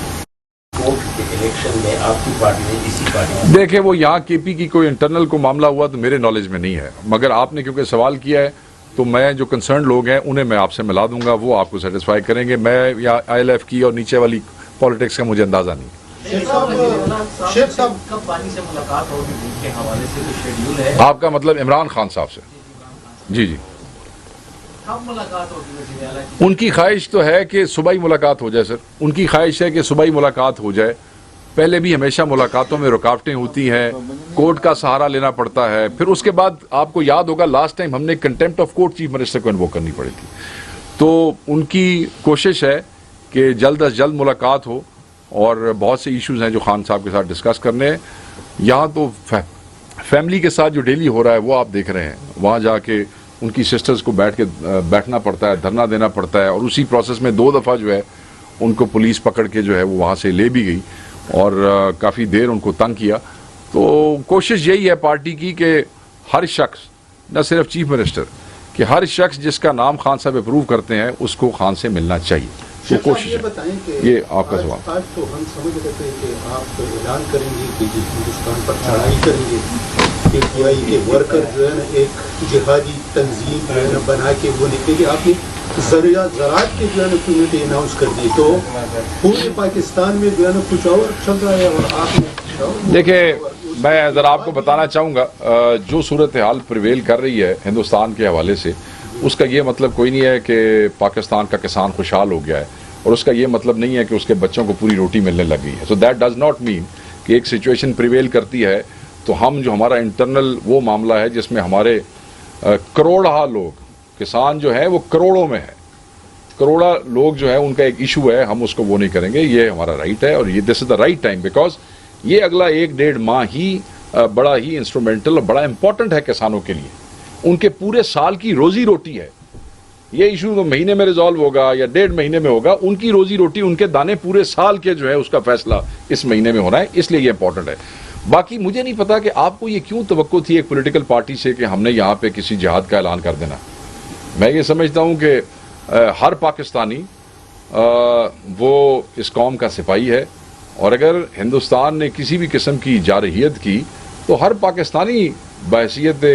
ووٹ کے الیکشن میں آپ کی پارٹی نے اسی پارٹی، دیکھیں وہ یہاں KP کی کوئی انٹرنل کو معاملہ ہوا تو میرے نالج میں نہیں ہے، مگر آپ نے کیونکہ سوال کیا ہے تو میں جو کنسرن لوگ ہیں انہیں میں آپ سے ملا دوں گا، وہ آپ کو سیٹسفائی کریں گے. میں یا ILF کی اور نیچے والی پالیٹکس کا مجھے اندازہ نہیں. شیخ صاحب کب پانی سے ملاقات ہوگی کے حوالے سے کوئی شیڈیول ہے؟ آپ کا مطلب عمران خان صاحب سے؟ جی. کب ملاقات ہوگی وزیر اعلیٰ کی؟ ان کی خواہش تو ہے کہ صبح ہی ملاقات ہو جائے. سر، ان کی خواہش ہے کہ صبح ہی ملاقات ہو جائے. پہلے بھی ہمیشہ ملاقاتوں میں رکاوٹیں ہوتی ہیں، کورٹ کا سہارا لینا پڑتا ہے. پھر اس کے بعد آپ کو یاد ہوگا لاسٹ ٹائم ہم نے contempt of court chief minister کو انووک کرنی پڑی تھی. تو ان کی کوشش ہے کہ جلد از جلد ملاقات ہو، اور بہت سے ایشوز ہیں جو خان صاحب کے ساتھ ڈسکس کرنے ہیں. یہاں تو فیملی کے ساتھ جو ڈیلی ہو رہا ہے وہ آپ دیکھ رہے ہیں، وہاں جا کے ان کی سسٹرز کو بیٹھنا پڑتا ہے، دھرنا دینا پڑتا ہے، اور اسی پروسیس میں 2 دفعہ جو ہے ان کو پولیس پکڑ کے جو ہے وہ وہاں سے لے بھی گئی اور کافی دیر ان کو تنگ کیا. تو کوشش یہی ہے پارٹی کی کہ ہر شخص، نہ صرف چیف منسٹر، کہ ہر شخص جس کا نام خان صاحب اپروو کرتے ہیں اس کو خان سے ملنا چاہیے. تو کوشش ہے. یہ آپ کا سوال. آج تو ہم سمجھ رہے تھے کہ آپ اعلان کریں گے کہ ہندوستان پر چڑھائی کریں گے، PTI کے ورکر جو ہے نا ایک جہادی تنظیم جو ہے نا بنا کے وہ نکلے گی. آپ نے زراعت کے جو ہے نا کمیٹی اناؤنس کر دی، تو پورے پاکستان میں جو ہے نا کچھ اور چل رہا ہے، اور آپ نے دیکھیں میں ذرا آپ کو بتانا چاہوں گا جو صورتحال پریویل کر رہی ہے ہندوستان کے حوالے سے، اس کا یہ مطلب کوئی نہیں ہے کہ پاکستان کا کسان خوشحال ہو گیا ہے، اور اس کا یہ مطلب نہیں ہے کہ اس کے بچوں کو پوری روٹی ملنے لگ گئی ہے. So that does not mean کہ ایک سچویشن پریویل کرتی ہے تو ہم جو ہمارا انٹرنل وہ معاملہ ہے جس میں ہمارے کروڑہ لوگ، کسان جو ہیں وہ کروڑوں میں ہے، کروڑا لوگ جو ہے ان کا ایک ایشو ہے، ہم اس کو وہ نہیں کریں گے. یہ ہمارا رائٹ ہے، اور یہ دس از دا رائٹ ٹائم، بیکاز یہ اگلا 1-1.5 ماہ ہی بڑا ہی انسٹرومنٹل اور بڑا امپورٹنٹ ہے کسانوں کے لیے. ان کے پورے سال کی روزی روٹی ہے. یہ ایشو تو مہینے میں ریزالو ہوگا یا 1.5 مہینے میں ہوگا. ان کی روزی روٹی, ان کے دانے پورے سال کے جو ہے اس کا فیصلہ اس مہینے میں ہونا ہے, اس لیے یہ امپورٹنٹ ہے. باقی مجھے نہیں پتا کہ آپ کو یہ کیوں توقع تھی ایک پولیٹیکل پارٹی سے کہ ہم نے یہاں پہ کسی جہاد کا اعلان کر دینا. میں یہ سمجھتا ہوں کہ ہر پاکستانی وہ اس قوم کا سپاہی ہے, اور اگر ہندوستان نے کسی بھی قسم کی جارحیت کی تو ہر پاکستانی بحیثیت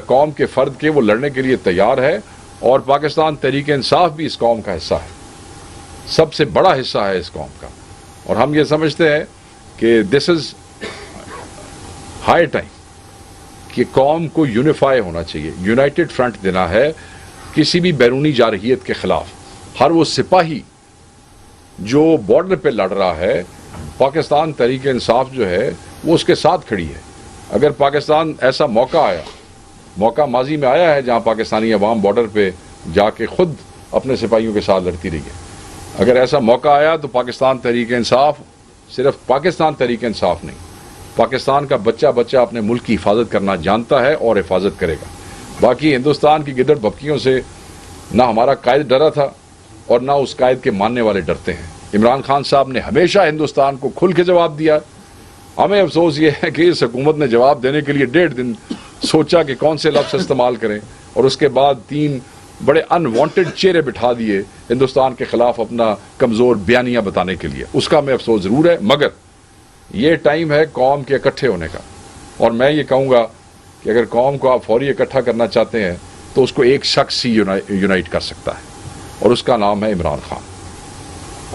قوم کے فرد کے وہ لڑنے کے لیے تیار ہے, اور پاکستان تحریک انصاف بھی اس قوم کا حصہ ہے, سب سے بڑا حصہ ہے اس قوم کا. اور ہم یہ سمجھتے ہیں کہ دس از ہائی ٹائم کہ قوم کو یونیفائی ہونا چاہیے, یونائٹڈ فرنٹ دینا ہے کسی بھی بیرونی جارحیت کے خلاف. ہر وہ سپاہی جو بارڈر پہ لڑ رہا ہے, پاکستان تحریک انصاف جو ہے وہ اس کے ساتھ کھڑی ہے. اگر پاکستان ایسا موقع ماضی میں آیا ہے جہاں پاکستانی عوام بارڈر پہ جا کے خود اپنے سپاہیوں کے ساتھ لڑتی رہی ہے, اگر ایسا موقع آیا تو پاکستان تحریک انصاف, صرف پاکستان تحریک انصاف نہیں, پاکستان کا بچہ اپنے ملک کی حفاظت کرنا جانتا ہے اور حفاظت کرے گا. باقی ہندوستان کی گدڑ بھبکیوں سے نہ ہمارا قائد ڈرا تھا اور نہ اس قائد کے ماننے والے ڈرتے ہیں. عمران خان صاحب نے ہمیشہ ہندوستان کو کھل کے جواب دیا. ہمیں افسوس یہ ہے کہ اس حکومت نے جواب دینے کے لیے 1.5 دن سوچا کہ کون سے لفظ استعمال کریں, اور اس کے بعد 3 بڑے انوانٹڈ چہرے بٹھا دیے ہندوستان کے خلاف اپنا کمزور بیانیاں بتانے کے لیے. اس کا ہمیں افسوس ضرور ہے, مگر یہ ٹائم ہے قوم کے اکٹھے ہونے کا. اور میں یہ کہوں گا کہ اگر قوم کو آپ فوری اکٹھا کرنا چاہتے ہیں تو اس کو ایک شخص ہی یونائٹ کر سکتا ہے, اور اس کا نام ہے عمران خان.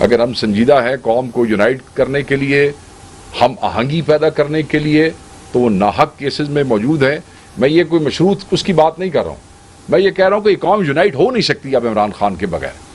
اگر ہم سنجیدہ ہیں قوم کو یونائٹ کرنے کے لیے, ہم آہنگی پیدا کرنے کے لیے, تو وہ ناحق کیسز میں موجود ہیں. میں یہ کوئی مشروط اس کی بات نہیں کر رہا ہوں, میں یہ کہہ رہا ہوں کہ یہ قوم یونائٹ ہو نہیں سکتی اب عمران خان کے بغیر.